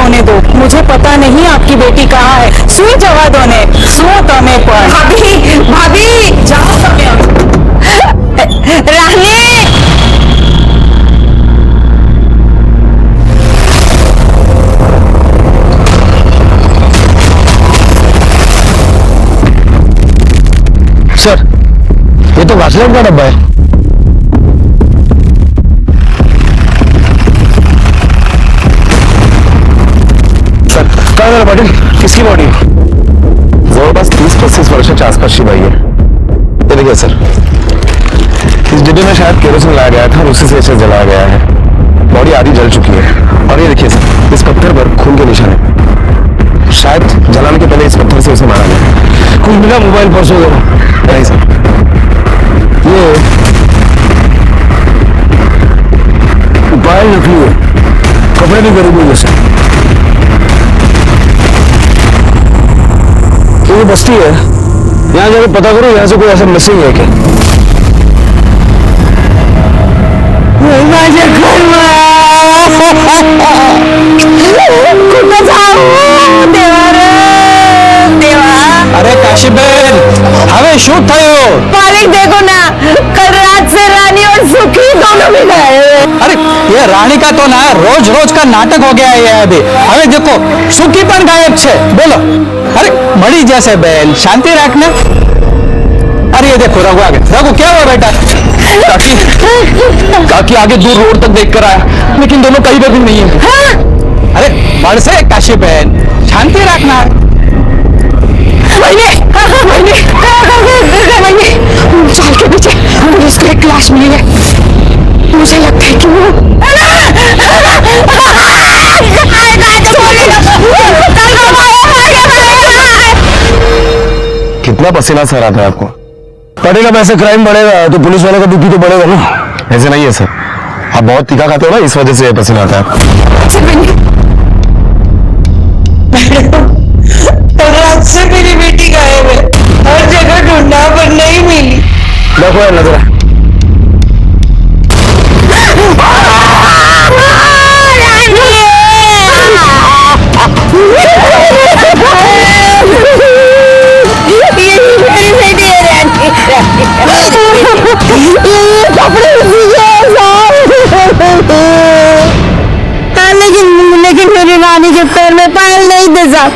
होने दो। मुझे पता नहीं आपकी बेटी कहाँ है। सुई जवा दो ने, सुओ तमे पर। भाभी, भाभी जाओ तमे। रानी सर, ये तो घासलेट का डब्बा है। सर, कहाँ मेरा बॉडी? किसकी बॉडी? जवळपास 30-35 वर्षाच्या आसपासची बाई है। ये देखिए सर, इस डिब्बे में शायद केरोसिन लाया गया था और उसी से इसे जलाया गया है। बॉडी आधी जल चुकी है। और ये देखिए सर, इस पत्थर पर खून के निशान है। शायद जलाने के पहले इस पत्थर से उसे मारा गया। कुछ मिला? मोबाइल, पर्स वगैरह? नहीं सर। ये पायल नकली है, कपड़े भी गरीबों जैसे। ये बस्ती है, यहाँ जाकर पता करो यहाँ से कोई ऐसा मिसिंग है क्या। अरे काशीबेन, हमें शूट थयो। मालिक देखो ना, कल रात से रानी और सुखी दोनों भी गए। अरे ये रानी का तो ना रोज रोज का नाटक हो गया है अभी। हमें देखो सुखी पण गायब छे। बोलो, अरे मड़ी जैसे बेन, शांति रखना। अरे ये देखो रघु आगे। रघु क्या हुआ बेटा? काकी, काकी आगे दूर रोड तक देख कर आया, लेकिन दोनों कहीं पर भी नहीं है। हाँ? अरे बढ़ से काशी बहन, शांति रखना। चाल के पीछे पुलिस को एक लाश मिली है। मुझे लगता है कि वो कितना पसीना सर आता है आपको? पड़ेगा, वैसे क्राइम बढ़ेगा तो पुलिस वाले का बीपी तो बढ़ेगा ना। ऐसे नहीं है सर, आप बहुत तीखा खाते हो ना, इस वजह से पसीना आता है। रात से मेरी बेटी गायब है, हर जगह ढूंढा पर नहीं मिली। देखो नजर लेकिन मेरी रानी के पैर में पायल नहीं थे साहब।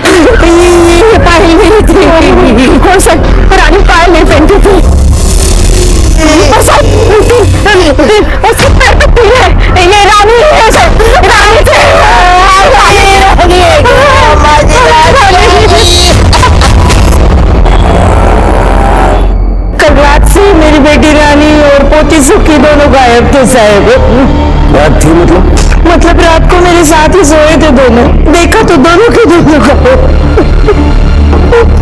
ये पायल नहीं थी। कौन सा? रानी पायल नहीं पहनती थी। पैर तो है, ये रानी है सर, रानी थे। कल रात से मेरी बेटी रानी और पोती सुखी दोनों गायब थे साहब। बात थी मतलब रात को मेरे साथ ही सोए थे दोनों, देखा तो दोनों के दोनों को।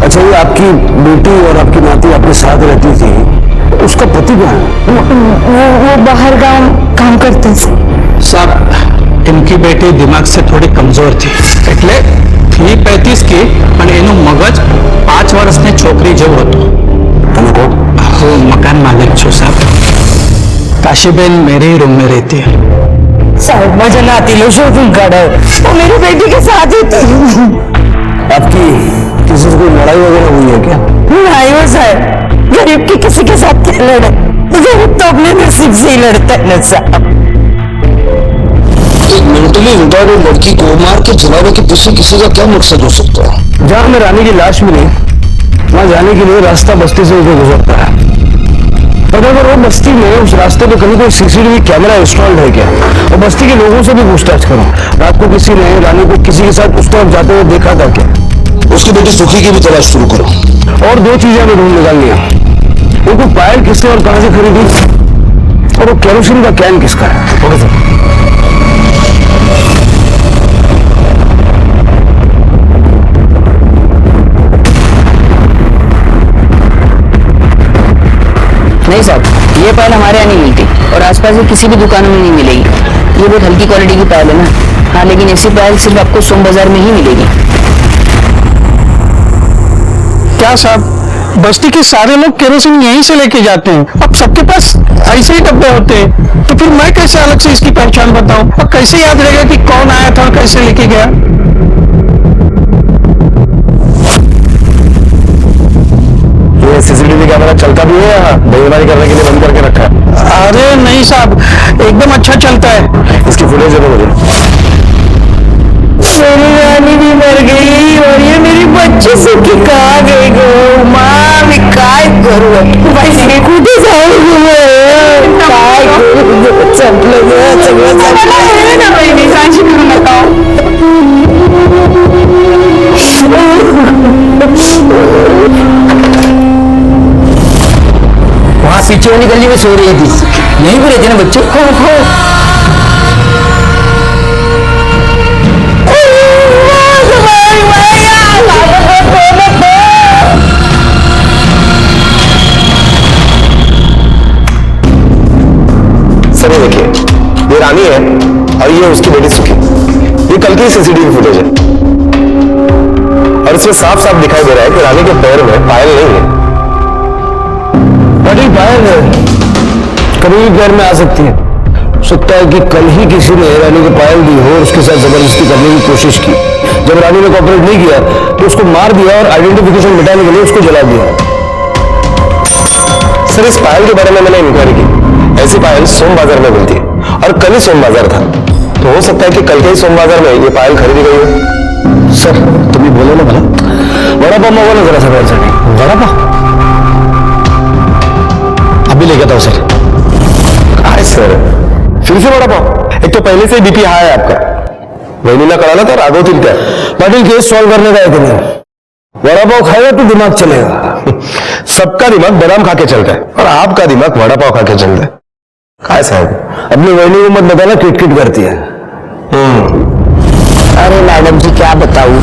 अच्छा, ये आपकी बेटी और आपकी नाती आपके साथ रहती थी, उसका पति कहाँ है? वो बाहर गांव काम करते थे साहब। इनकी बेटी दिमाग से थोड़ी कमजोर थी, એટલે थी 35 की, પણ એનું મગજ 5 વર્ષની છોકરી જેવું હતું। તમે કહો? હું મકાન માલિક છું સાहब। काशीबेन मेरे ही रूम में रहती है साहब। मुझे नाती लो शोरूम काढ़ा, वो मेरी बेटी के साथ ही थी। आपकी किसी से कोई लड़ाई वगैरह हुई है क्या? नहीं हो साहब, गरीब की किसी के साथ क्या लड़े, गरीब तो अपने नसीब से ही लड़ता है ना साहब। एक मेंटली रिटार्डेड लड़की को मार के जलाने के पीछे किसी का क्या मकसद हो सकता है? जहाँ में रानी की लाश मिली, वहाँ जाने के लिए रास्ता बस्ती से होकर गुजरता है। पर अगर वो बस्ती में उस रास्ते पे कहीं कोई सीसीटीवी कैमरा इंस्टॉल्ड है क्या, और बस्ती के लोगों से भी पूछताछ करो, रात को किसी ने रानी को किसी के साथ उस तरफ जाते हुए देखा था क्या? उसकी बेटी सुखी की भी तलाश शुरू करो। और 2 चीजें हमें ढूंढ निकालनी है। वो पायल किसने और कहां से खरीदी, और वो केरोसिन का कैन किसका है। Okay sir. नहीं साहब, ये पायल हमारे यहाँ नहीं मिलती और आसपास की किसी भी दुकानों में नहीं मिलेगी। ये बहुत हल्की क्वालिटी की पायल है ना। हाँ, लेकिन ऐसी पायल सिर्फ आपको सोम बाजार में ही मिलेगी। क्या साहब, बस्ती के सारे लोग केरोसिन यहीं से लेके जाते हैं। अब सबके पास ऐसे ही डब्बे होते हैं, तो फिर मैं कैसे अलग से इसकी पहचान बताऊं? और कैसे याद रहेगा कि कौन आया था और कैसे लेके गया? ये सीसीटीवी कैमरा चलता भी है यहाँ? बेईमानी करने के लिए बंद करके रखा है? अरे नहीं साहब, एकदम अच्छा चलता है। इसकी फुटेज दे दो मुझे। मेरी रानी भी मर गई और ये मेरी बच्ची सुखी कहाँ गई गो माँ, मैं काय करूँ भाई, खुद ही जाऊंगी मैं, काय करूँ? चलो ना भाई, नहीं सांची करूँ नका। वहाँ पीछे वाली गली में सो रही थी, यहीं पर रहते ना बच्चे। सर ये देखिए, ये रानी है और ये उसकी बेटी सुखी। ये कल की सीसीटीवी फुटेज है और इसमें साफ साफ दिखाई दे रहा है कि रानी के पैर में पायल नहीं है। बड़ी पायल है, कभी भी पैर में आ सकती है। सकता है कि कल ही किसी ने रानी को पायल दी हो और उसके साथ जबरदस्ती करने की कोशिश की। जब रानी ने कोऑपरेट नहीं किया तो उसको मार दिया और आइडेंटिफिकेशन मिटाने के लिए उसको जला दिया। सर इस पायल के बारे में मैंने इंक्वायरी की। ऐसी पायल सोम बाजार में मिलती है और कल ही सोम बाजार था, तो हो सकता है कि कल के ही सोम बाजार में ये पायल खरीदी गई हो। सर तुम ही बोलो ना भला, वड़ा पाव मंगवा ना जरा सा पायल से। वड़ा पाव अभी लेके आता हूँ सर। हाय सर, फिर से वड़ा पाव? एक तो पहले से बीपी हाई है आपका। वहीला कराना था राघव तिल क्या? पाटिल केस सॉल्व करने का है कि नहीं? वड़ा पाव खाएगा तो दिमाग चलेगा। सबका दिमाग बादाम खा के चलता है और आपका दिमाग वड़ा पाव खा के चलता है। काय साहब, अपनी वहनी को मत बताना, किटकिट करती है। अरे मैडम जी क्या बताऊं,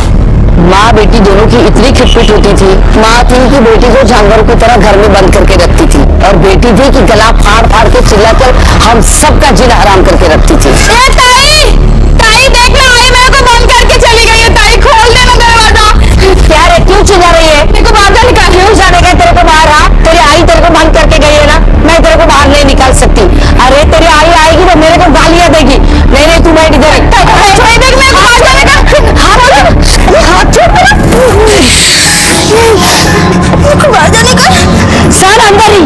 माँ बेटी दोनों की इतनी खिटपिट होती थी। माँ थी कि बेटी को जानवरों की तरह घर में बंद करके रखती थी, और बेटी थी कि गला फाड़ फाड़ के चिल्लाकर हम सबका जीन हराम करके रखती थी। ताई, ताई देख ना, आई मेरे को बंद करके चली गई है। ताई खोल देना दरवाजा। क्या रे, क्यों चिल्ला रही है? मेरे को बाहर निकाल। क्यों जाने का तेरे को बाहर? आ, तेरी आई तेरे को बंद करके गई है ना, मैं तेरे को बाहर नहीं निकाल सकती। अरे तेरी आई आएगी तो मेरे को गालियां देगी। नहीं नहीं, तू बैठ इधर। देख मैं बाहर जाने का हाथ छोड़ मेरा। बाहर जाने का सर अंदर ही,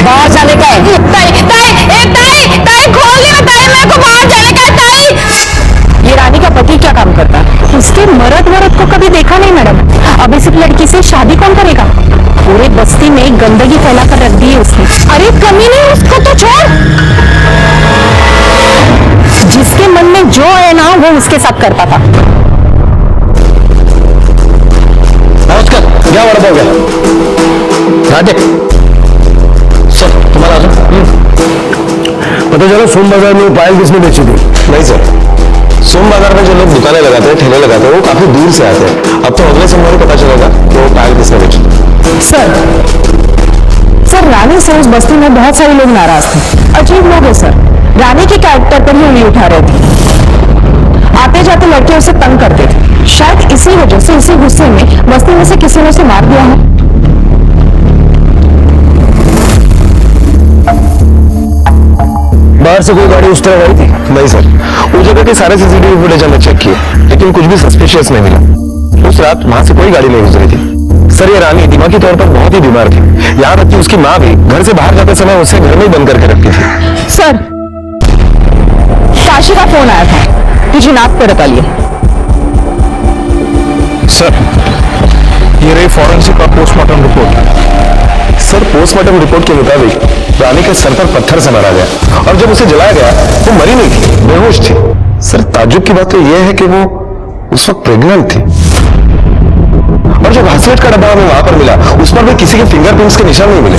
बाहर जाने का है। ताई, ताई, ताई, ताई खोल दे ताई, मेरे को बाहर जाने का है ताई। ये रानी का पति क्या काम करता है? उसके मर्द को कभी देखा नहीं मैडम। अब इस लड़की से शादी कौन करेगा? पूरे बस्ती में गंदगी फैलाकर रख दी है उसने। अरे कमी नहीं, उसको तो छोड़। जिसके मन में जो है ना वो उसके साथ करता था। नमस्कार, क्या वड़ा पाव गया? राजे सर, तुम्हारा पता चला सोम बाजार में पायल किसने बेची थी? नहीं सर, सोम बाजार में जो लोग दुकानें लगाते हैं, ठेले लगाते हैं, वो काफी दूर से आते हैं। अब तो अगले सोमवार को पता चलेगा कि वो पायल किसने बेची। सर रानी से उस बस्ती में बहुत सारे लोग नाराज थे। अजीब लोग हैं सर, रानी के कैरेक्टर पर ही उंगली उठा रहे थे। आते जाते लड़के उसे तंग करते थे। शायद इसी वजह से, इसी गुस्से में बस्ती में से किसी ने उसे मार दिया है। बाहर से कोई गाड़ी उस तरफ आई थी? नहीं सर, उस जगह के सारे सीसीटीवी फुटेज हमने चेक किए, लेकिन कुछ भी सस्पिशियस नहीं मिला। उस रात वहां से कोई गाड़ी नहीं गुजरी थी। सर ये रानी दिमागी तौर पर बहुत ही बीमार थी। यहाँ तक कि उसकी माँ भी घर से बाहर जाते समय उसे घर में ही बंद करके रखती थी। सर काशी का फोन आया था, तुझे नाक पर रखा लिया। सर ये रही फॉरेंसिक और postmortem report. Sir postmortem report के मुताबिक रानी के सर पर पत्थर से मारा गया और जब उसे जलाया गया वो मरी नहीं थी, बेहोश थी। सर ताज्जुब की बात तो यह है कि वो उस वक्त प्रेग्नेंट थी और जो घासलेट का डब्बा हमें वहां पर मिला उस पर भी किसी के फिंगरप्रिंट्स के निशान नहीं मिले।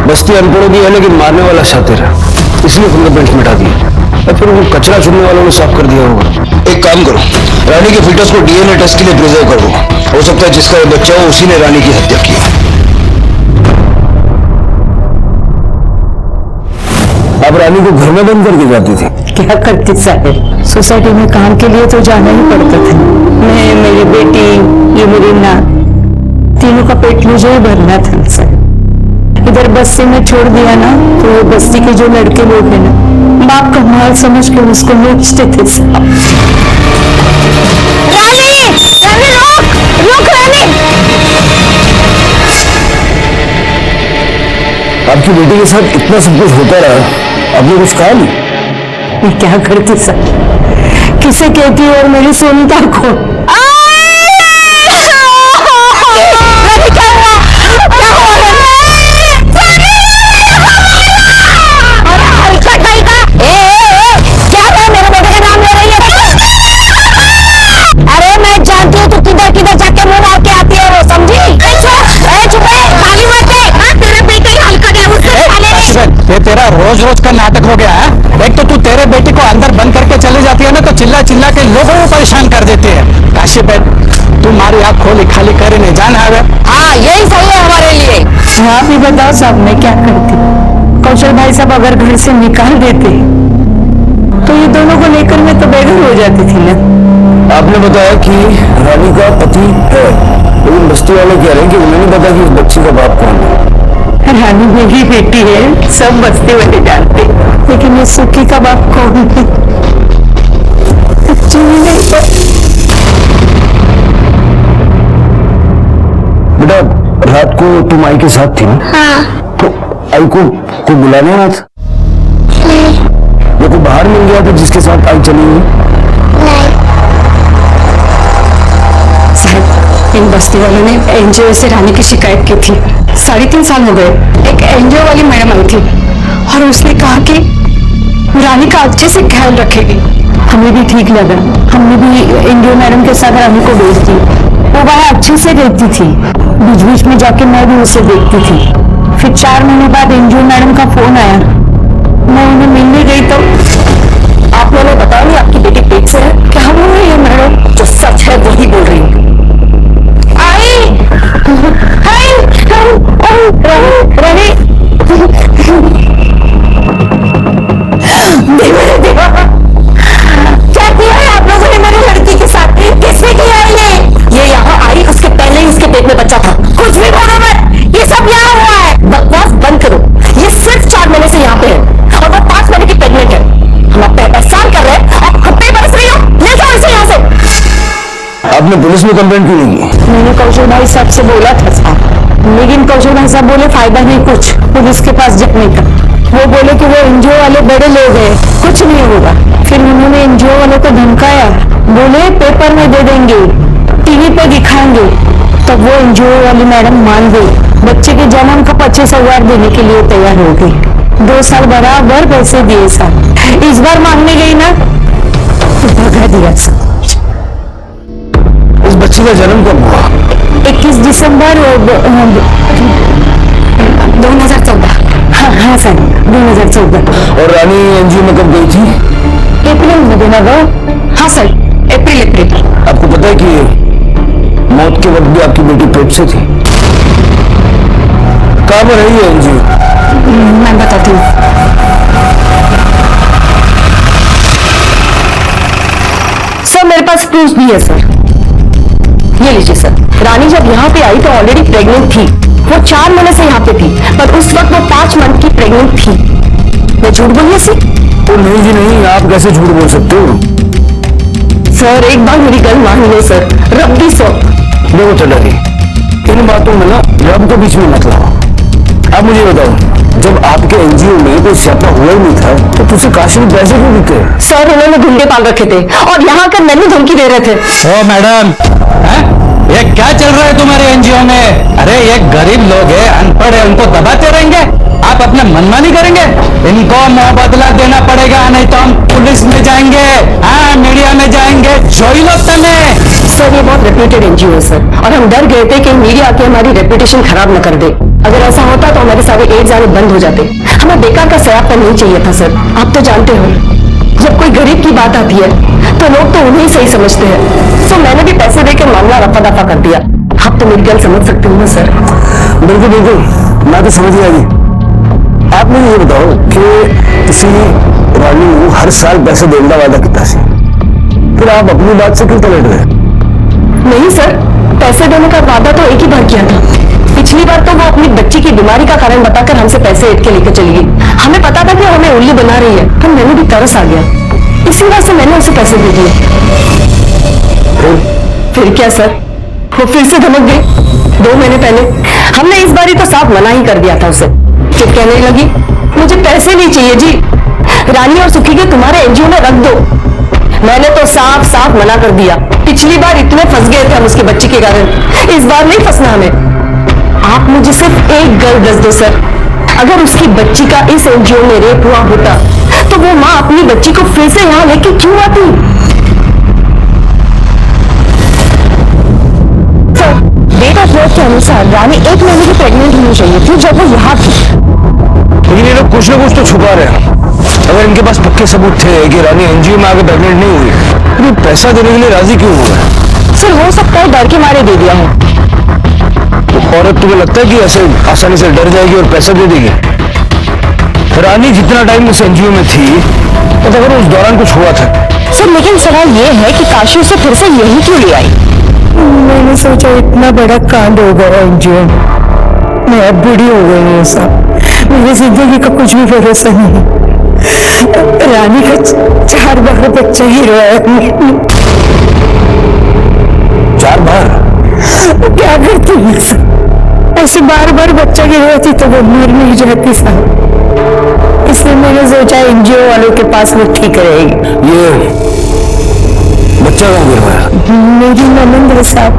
बस्ती अनपढ़ों की है लेकिन मारने वाला शातिर है, इसलिए फिंगरप्रिंट्स मिटा दिए और फिर वो कचरा चुनने वालों ने साफ कर दिया होगा। एक काम करो, रानी के फीटस को डीएनए टेस्ट के लिए प्रिजर्व कर दो। हो सकता है जिसका ये बच्चा हो उसी ने रानी की हत्या की। अब रानी को घर में बंद करके जाती थी। क्या करती साहब, सोसाइटी में काम के लिए तो जाना ही पड़ता था। मैं, मेरी बेटी, ये मेरी नाक, तीनों का पेट मुझे ही भरना था सर। इधर बस्ती में छोड़ दिया ना तो वो बस्ती के जो लड़के लोग हैं ना बाप का माल समझ के उसको नोचते थे सर। रानी, रानी रुक रानी। आपकी बेटी के साथ इतना सब कुछ होता रहा, आपने कुछ कहा नहीं? मैं क्या करती सर, किसे कहती और मेरी सुनता को। ये तेरा रोज रोज का नाटक हो गया है। एक तो तू तेरे बेटे को अंदर बंद करके चले जाती है ना तो चिल्ला चिल्ला के लोगों को परेशान कर देती है। काशी बेट तुम्हारी आँख खोली खाली करे नहीं जाना है। हाँ यही सही है हमारे लिए। आप ही बताओ साहब मैं क्या करती। कौशल भाई साहब अगर घर से निकाल देते तो ये दोनों को लेकर मैं तो बेघर हो जाती थी ना। आपने बताया कि रानी का पति है, लेकिन बस्ती वाले कह रहे हैं कि उन्हें नहीं पता कि इस बच्ची का बाप कौन है। रानी मेरी बेटी है, सब बस्ती वाले जानते, लेकिन ये सुखी का बाप कौन है नहीं पता। बेटा रात को तुम आई के साथ थी ना? हाँ। तो आई को बुलाने आना था? ये कोई बाहर मिल गया था जिसके साथ आई चली हुई? साहब इन बस्ती वालों ने एनजीओ से रानी की शिकायत की थी। 3.5 साल हो गए। एक एनजीओ वाली मैडम आई थी और उसने कहा कि रानी का अच्छे से ख्याल रखेगी। हमें भी ठीक लगा, हमने भी एनजीओ मैडम के साथ रानी को भेज दी। वो वहाँ अच्छे से रहती थी, बीच बीच में जाके मैं भी उसे देखती थी। फिर 4 महीने बाद एनजीओ मैडम का फोन आया, मैं उन्हें मिलने गई तो आप लोगों ने बताया नहीं आपकी बेटी पेट से है। क्या बोल रही है मैडम? जो सच है वही बोल रही है। क्या किया है आप लोगों ने मेरी लड़की के साथ? किसने किया है ये यहाँ आई उसके पहले ही इसके पेट में बच्चा था। कुछ भी बोलो मत, ये सब यहाँ हुआ है। बकवास बंद करो। ये सिर्फ 4 महीने से यहाँ पे है और वो 5 महीने की प्रेग्नेंट है। हम आप पे एहसान कर रहे हैं और हम पे बरस रही हो। ले जाओ इसे यहाँ से। आपने पुलिस में कंप्लेंट क्यों नहीं की? मैंने कौशल भाई साहब से बोला था साहब, लेकिन कौशल भाई साहब बोले फायदा नहीं कुछ पुलिस के पास जाने का। वो बोले कि वो एनजीओ वाले बड़े लोग हैं, कुछ नहीं होगा। फिर उन्होंने एनजीओ वालों को धमकाया, बोले पेपर में दे देंगे, टीवी पे दिखाएंगे। तब वो एनजीओ वाली मैडम मान गई, बच्चे के जन्म का 25,000 देने के लिए तैयार हो गई। 2 साल बराबर पैसे दिए साहब। इस बार मांगने गई ना तो भगा दिया साहब। इस बच्ची का जन्म कब हुआ? 21 दिसंबर 2014। हाँ सर 2014। और रानी एनजीओ में कब गई थी? अप्रैल में देना गो। हाँ सर अप्रैल। आपको पता है कि मौत के वक्त भी आपकी बेटी पेट से थी? कहाँ पर है ये एनजीओ? मैं बताती हूँ। सर मेरे पास प्रूफ भी है सर, ये लीजिए सर। रानी जब यहाँ पे आई तो ऑलरेडी प्रेग्नेंट थी। वो 4 महीने से यहाँ पे थी, पर उस वक्त वो 5 मंथ की प्रेग्नेंट थी। मैं झूठ बोलिए सर? तो नहीं जी नहीं, आप कैसे झूठ बोल सकते हो? सर एक बार मेरी गल मान लो सर, रब्बी सो। देखो चलेगी, इन बातों में ना रब को बीच में मत लाओ। आप मुझे बताओ, जब आपके एनजीओ में कोई स्यापा हुआ ही नहीं था तो तुझसे काशी में पैसे क्यों देते? सर उन्होंने गुंडे पाल रखे थे और यहाँ कर मैंने धमकी दे रहे थे। ओ मैडम, ये क्या चल रहा है तुम्हारे एनजीओ में? अरे ये गरीब लोग हैं, अनपढ़ है, उनको दबाते रहेंगे? आप अपना मनमानी करेंगे? इनको मुआवजा देना पड़ेगा, नहीं तो हम पुलिस में जाएंगे, हाँ मीडिया में जाएंगे। जोई लो तमें। सर ये बहुत रेप्यूटेड एनजीओ है सर, और हम डर गए थे कि मीडिया आके हमारी रेप्यूटेशन खराब न कर दे। अगर ऐसा होता तो हमारे सारे एड्स आने बंद हो जाते। हमें बेकार का सयापा नहीं चाहिए था सर। आप तो जानते हो जब कोई गरीब की बात आती है तो लोग तो उन्हें सही समझते हैं। सो मैंने भी पैसे देकर मामला रफा दफा कर दिया। आप तो मेरी गल समझ सकते हो ना सर? बिल्कुल बिल्कुल, मैं तो समझ गया जी। आप मुझे ये बताओ कि किसी रानी को हर साल पैसे देने का वादा किया, फिर आप अपनी बात से क्यों पलट गए? नहीं सर, पैसे देने का वादा तो एक ही बार किया था। पिछली बार तो वो अपनी बच्ची की बीमारी का कारण बताकर हमसे पैसे ऐड के लेकर चली गई। हमें पता था कि हमें उल्ली बना रही है, तो मैंने भी तरस आ गया, इसी वजह से मैंने उसे पैसे दे दिए। फिर क्या सर, वो फिर से धमक गई। 2 महीने पहले हमने इस बारी तो साफ मना ही कर दिया था उसे। फिर कहने लगी मुझे पैसे नहीं चाहिए जी, रानी और सुखी के तुम्हारे एनजीओ में रख दो। मैंने तो साफ साफ मना कर दिया। पिछली बार इतने फंस गए थे हम उसकी बच्ची के कारण, इस बार नहीं फंसना हमें। आप मुझे सिर्फ एक गल दस दो सर, अगर उसकी बच्ची का इस एनजीओ में रेप हुआ होता तो वो माँ अपनी बच्ची को फिर से यहाँ लेके क्यों आती? सर, डेट ऑफ बर्थ के अनुसार रानी 1 महीने की प्रेग्नेंट होनी चाहिए थी जब वो यहाँ थी। लेकिन ये लोग कुछ ना कुछ तो छुपा रहे हैं। अगर इनके पास पक्के सबूत थे कि रानी एनजीओ में आके प्रेग्नेंट नहीं हुई, तो पैसा देने के लिए राजी क्यों हुआ? सर हो सकता है डर के मारे दे दिया हो। औरत तुम्हें लगता है कि ऐसे आसानी से डर जाएगी और पैसा दे देगी? रानी जितना टाइम उस एनजीओ में थी, तो अगर उस दौरान कुछ हुआ था। सर लेकिन सवाल ये है कि काशी उसे फिर से यही क्यों ले आई? मैंने सोचा इतना बड़ा कांड हो गया एनजीओ, मैं अब बूढ़ी हो गई हूँ साहब, मेरी जिंदगी का कुछ भी भरोसा नहीं। रानी का 4 बार बच्चा ही रोया है। 4 बार? क्या करती है सर, ऐसे बार बार बच्चा गिरवाती तो वो मर नहीं जाती साहब, इसलिए मैंने सोचा एनजीओ वालों के पास वो ठीक रहेगी। ये बच्चा कहाँ गिरवाया? मेरी ननंद है साहब,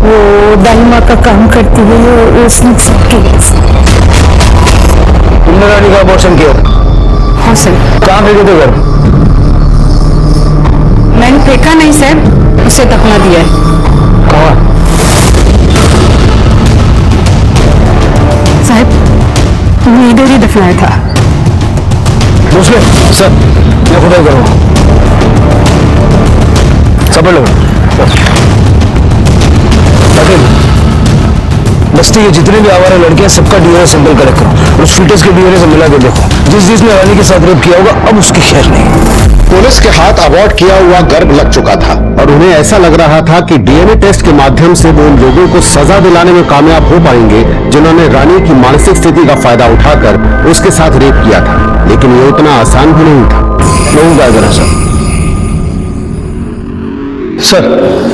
वो दाइमा का काम करती है, उसने ठीक किया। तुमने रानी का अबॉर्शन किया? हाँ सर। कहाँ फेंके थे घर? मैंने फेंका नहीं सर, उसे दफना दिया है। कहाँ? साहब मैं इधर ही दफनाया था। उसने सर, मैं खुदा करूँगा। सब लोग बस्ती के जितने भी आवारा लड़कियां सबका डीएनए सैंपल कलेक्ट करो और उस फीटस के डीएनए से मिला के देखो। जिसने रानी के साथ रेप किया होगा अब उसकी खैर नहीं। पुलिस के हाथ अबॉर्ट किया हुआ गर्भ लग चुका था और उन्हें ऐसा लग रहा था कि डीएनए टेस्ट के माध्यम से वो उन लोगों को सजा दिलाने में कामयाब हो पाएंगे जिन्होंने रानी की मानसिक स्थिति का फायदा उठाकर उसके साथ रेप किया था, लेकिन ये उतना आसान भी नहीं था। लोगों का जरा सर,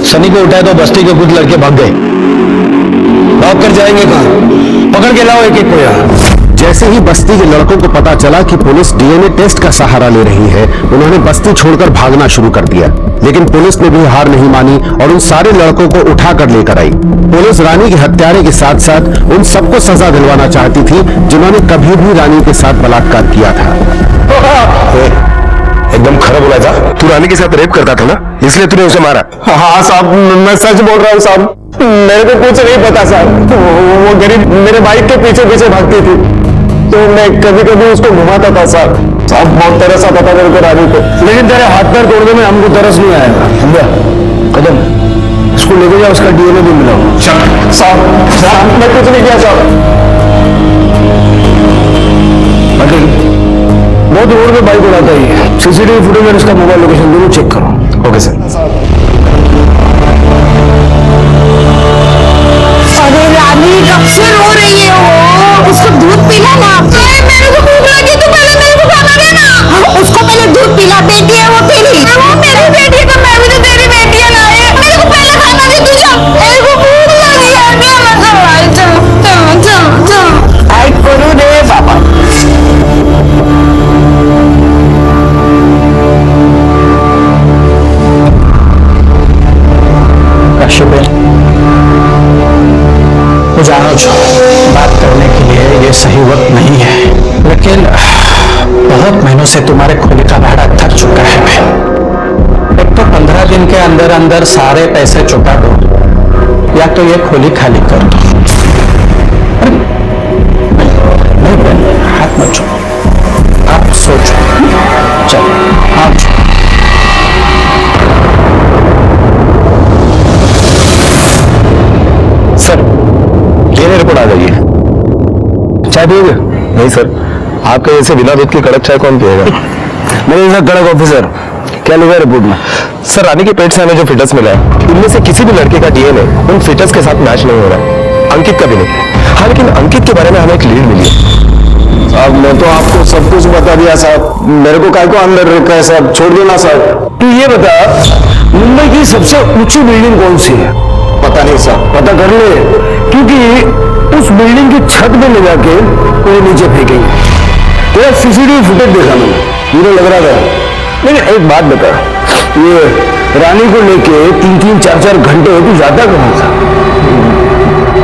सनी को उठाए तो बस्ती के कुछ लड़के भाग गए। भाग कर जाएंगे कहाँ? पकड़ के लाओ एक एक को यहाँ। जैसे ही बस्ती के लड़कों को पता चला कि पुलिस डीएनए टेस्ट का सहारा ले रही है, उन्होंने बस्ती छोड़कर भागना शुरू कर दिया। लेकिन पुलिस ने भी हार नहीं मानी और उन सारे लड़कों को उठाकर लेकर आई। पुलिस रानी के हत्यारे के साथ साथ उन सबको सजा दिलवाना चाहती थी जिन्होंने कभी भी रानी के साथ बलात्कार किया था। एकदम खरा बोला था। तू रानी के साथ रेप करता था ना, इसलिए तूने उसे मारा? हाँ साहब, मैं सच बोल रहा हूँ साहब, मेरे को कुछ नहीं पता साहब। वो गरीब मेरे बाइक के पीछे पीछे भागती थी तो मैं कभी कभी उसको घुमाता था साहब। बहुत तरस आता था मेरे को रानी को। लेकिन तेरे हाथ पैर तोड़ने में हमको तरस नहीं आएगा। समझा? कदम इसको लेके जाओ, उसका डीएनए भी मिला। साहब मैं कुछ नहीं किया साहब। बहुत रोड पे बाइक उड़ाता ही। सीसीटीवी फुटेज और इसका मोबाइल लोकेशन दोनों चेक करो। Okay sir. अरे रानी कब से रो रही है वो, उसको दूध पिला ना। मेरे को भूख लगी तो पहले मेरे को खाना देना। उसको पहले दूध पिला, बेटी है वो तेरी। वो मेरी बेटी है, मैं भी तो तेरी बेटी है ना। मेरे को पहले खाना दे तू। चल मेरे को भूख लगी है। चल चल चल चल आई करूँ रे बाबा। जानो जो बात करने के लिए ये सही वक्त नहीं है, लेकिन बहुत महीनों से तुम्हारे खोले का भाड़ा थक चुका है। मैं एक तो 15 दिन के अंदर अंदर सारे पैसे चुका दो या तो ये खोली खाली कर दो। नहीं, हाथ मत छुओ, आप सोचो। चलो आप सर डीएनए रिपोर्ट आ गई है। चाय पियोगे? नहीं सर, आपके जैसे बिना दूध की कड़क चाय कौन पिएगा? मेरे जैसा कड़क ऑफिसर क्या लिखा है रिपोर्ट में? सर रानी के पेट से हमें जो फिटस मिला है उनमें से किसी भी लड़के का डीएनए उन फिटस के साथ मैच नहीं हो रहा है, अंकित का भी नहीं। हाँ लेकिन अंकित के बारे में हमें एक लीड मिली है। साहब मैं तो आपको सब कुछ बता दिया साहब, मेरे को काय को अंदर रखा है साहब, छोड़ देना साहब। तू ये बता मुंबई की सबसे ऊंची बिल्डिंग कौन सी है? पता नहीं साहब। पता कर ले, क्योंकि उस बिल्डिंग की छत पे ले जाके कोई नीचे फेंकेंगे। तेरा सीसीटीवी फुटेज देखा मैंने, मुझे लग रहा था। लेकिन एक बात बता, ये रानी को लेके 3-3, 4-4 घंटे तू जाता कहाँ था?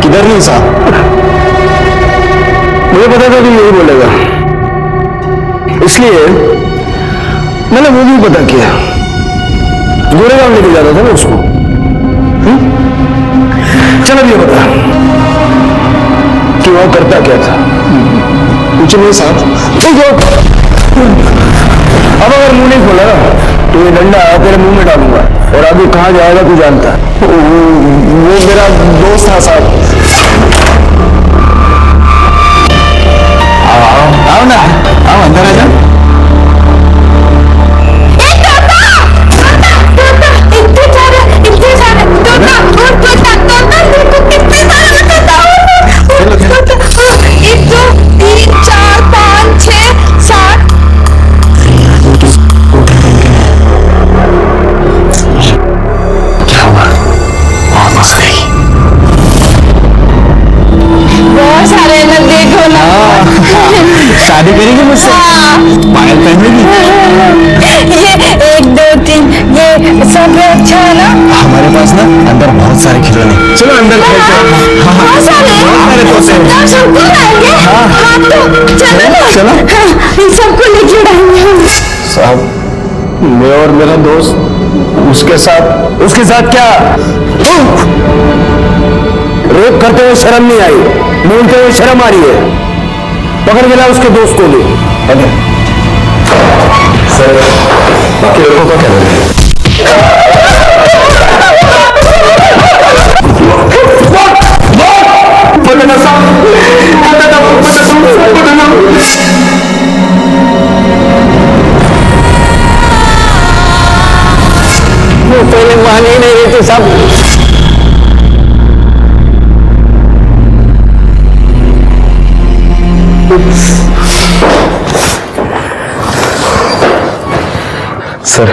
किधर नहीं साहब। मुझे पता था कि यही बोलेगा, इसलिए मैंने वो भी पता किया। गोरेगांव लेके जाता था ना उसको। चल अब ये बता कि वो करता क्या था? कुछ नहीं साहब। अब अगर मुंह नहीं खोला तो ये डंडा तेरे मुंह में डालूंगा, और आगे कहां जाएगा तू जानता है। वो मेरा दोस्त था साहब। आओ ना, आओ अंदर आ जाओ। शादी करेगी मुझसे? पायल पहनेगी? ये 1, 2, 3 ये सब अच्छा है ना? हमारे पास ना अंदर बहुत सारे खिलौने। चलो अंदर खेलते हैं। बहुत सारे सबको लाएंगे। हाँ तो चलो ना, चलो। इन सबको लेके उड़ाएंगे। साहब मैं और मेरा दोस्त उसके साथ क्या रेप करते हुए शर्म नहीं आई, बोलते हुए शर्म आ रही है। पकड़ के ला उसके दोस्त को ले। सर बाकी लोगों का क्या है? वो पहले मान ही नहीं रहे थे सब। सर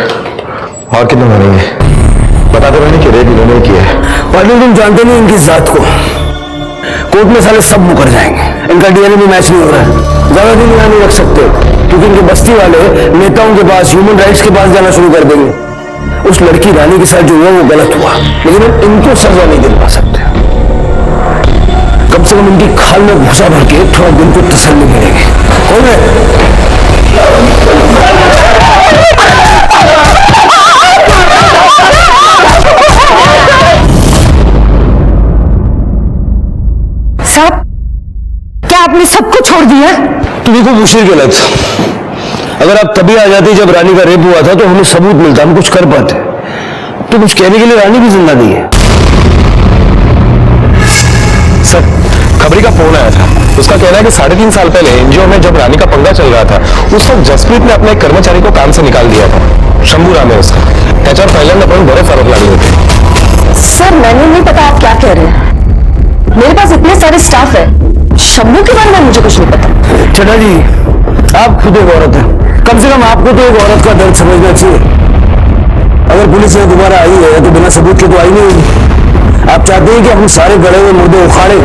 और कितना मारेंगे? बता दो मैंने कि रेप इन्होंने किया है। पाटिल तुम जानते नहीं इनकी जात को, कोर्ट में साले सब मुकर जाएंगे। इनका डीएनए भी मैच नहीं हो रहा है। ज्यादा दिन यहाँ नहीं रख सकते, क्योंकि इनके बस्ती वाले नेताओं के पास, ह्यूमन राइट्स के पास जाना शुरू कर देंगे। उस लड़की रानी के साथ जो हुआ वो गलत हुआ, लेकिन हम इनको सजा नहीं दिलवा सकते। कम से कम इनकी खाल में भूसा भर के थोड़ा दिन को तसल्ली मिलेगी। कौन है? साहब क्या आपने सबको छोड़ दिया? तुम्हें को मुश्किल गलत। अगर आप तभी आ जाते जब रानी का रेप हुआ था तो हमें सबूत मिलता, हम कुछ कर पाते। तो कुछ कहने के लिए रानी भी जिंदा नहीं है। सर खबरी का फोन आया था, उसका कहना है कि 3.5 साल पहले एनजीओ में जब रानी का पंगा चल रहा था उस वक्त जसप्रीत ने अपने एक कर्मचारी को काम से निकाल दिया था। शंभू नाम है उसका। एचआर फाइलर ने बड़े फर्क लागे होते। सर मैंने नहीं पता आप क्या कह रहे हैं। मेरे पास इतने सारे स्टाफ है, शंभू के बारे में मुझे कुछ नहीं पता। चटा जी आप खुद एक औरत है, कम से कम आपको तो एक औरत का दर्द समझना चाहिए। अगर पुलिस ने दोबारा आई है तो बिना सबूत के तो आई नहीं होगी। आप चाहते हैं कि हम सारे गड़े हुए मुर्दे उखाड़े,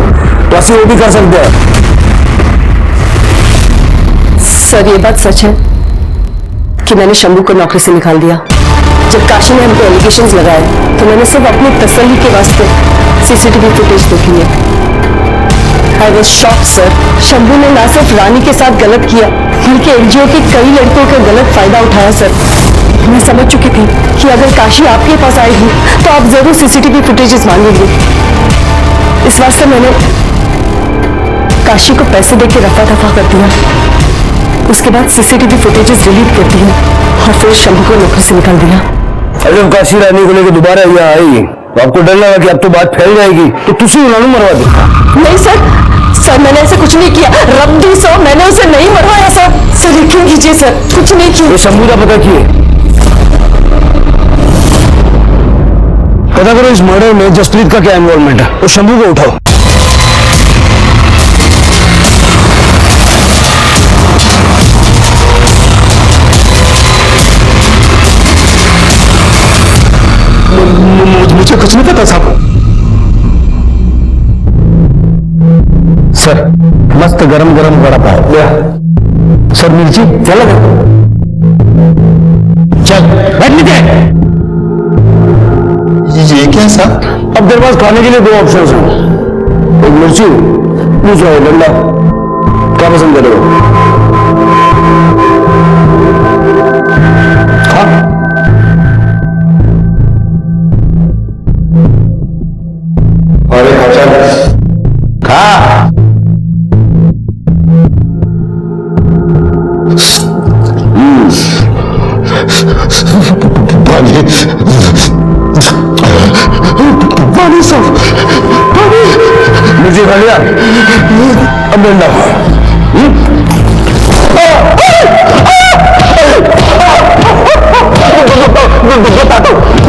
तो ऐसे वो भी कर सकते हैं। सर ये बात सच है कि मैंने शंभू को नौकरी से निकाल दिया। जब काशी ने हमको एलिगेशंस लगाए तो मैंने सिर्फ अपनी तसल्ली के वास्ते सीसीटीवी फुटेज देखी है। I was shocked sir. Shambhu ने ना सिर्फ रानी के साथ गलत किया बल्कि एनजीओ के कई लड़कों का गलत फायदा उठाया सर। मैं समझ चुकी थी कि अगर काशी आपके पास आएगी तो आप जरूर सीसीटीवी फुटेजेस मांगेंगे। इस वास्ते मैंने काशी को पैसे देके रफा दफा कर दिया। उसके बाद सीसीटीवी फुटेजेस डिलीट कर दिए और फिर शंभू को नौकरी से निकाल दिया। अगर काशी रानी को लेकर दोबारा यहाँ आई तो आपको डर लगा कि अब तो बात फैल जाएगी तो तुझसे उन्होंने मरवा दिया। नहीं सर मैंने ऐसे कुछ नहीं किया। रब दी सो मैंने उसे नहीं मरवाया सर। यकीन कीजिए सर, कुछ नहीं किया। ये शंभू का पता किए पता करो इस मर्डर में जसप्रीत का क्या इन्वॉल्वमेंट है और शंभू को उठाओ। मुझे कुछ नहीं पता साहब। सर मस्त गरम गरम वड़ा पाव। सर मिर्ची चल चल बैठ नीचे। ये क्या साहब? अब तेरे पास खाने के लिए दो ऑप्शन हैं, एक मिर्ची दूसरा है डंडा। क्या पसंद करोगे? खा। अरे खा पानी पानी साहब पानी। मिर्ची खा लिया, अब डंडा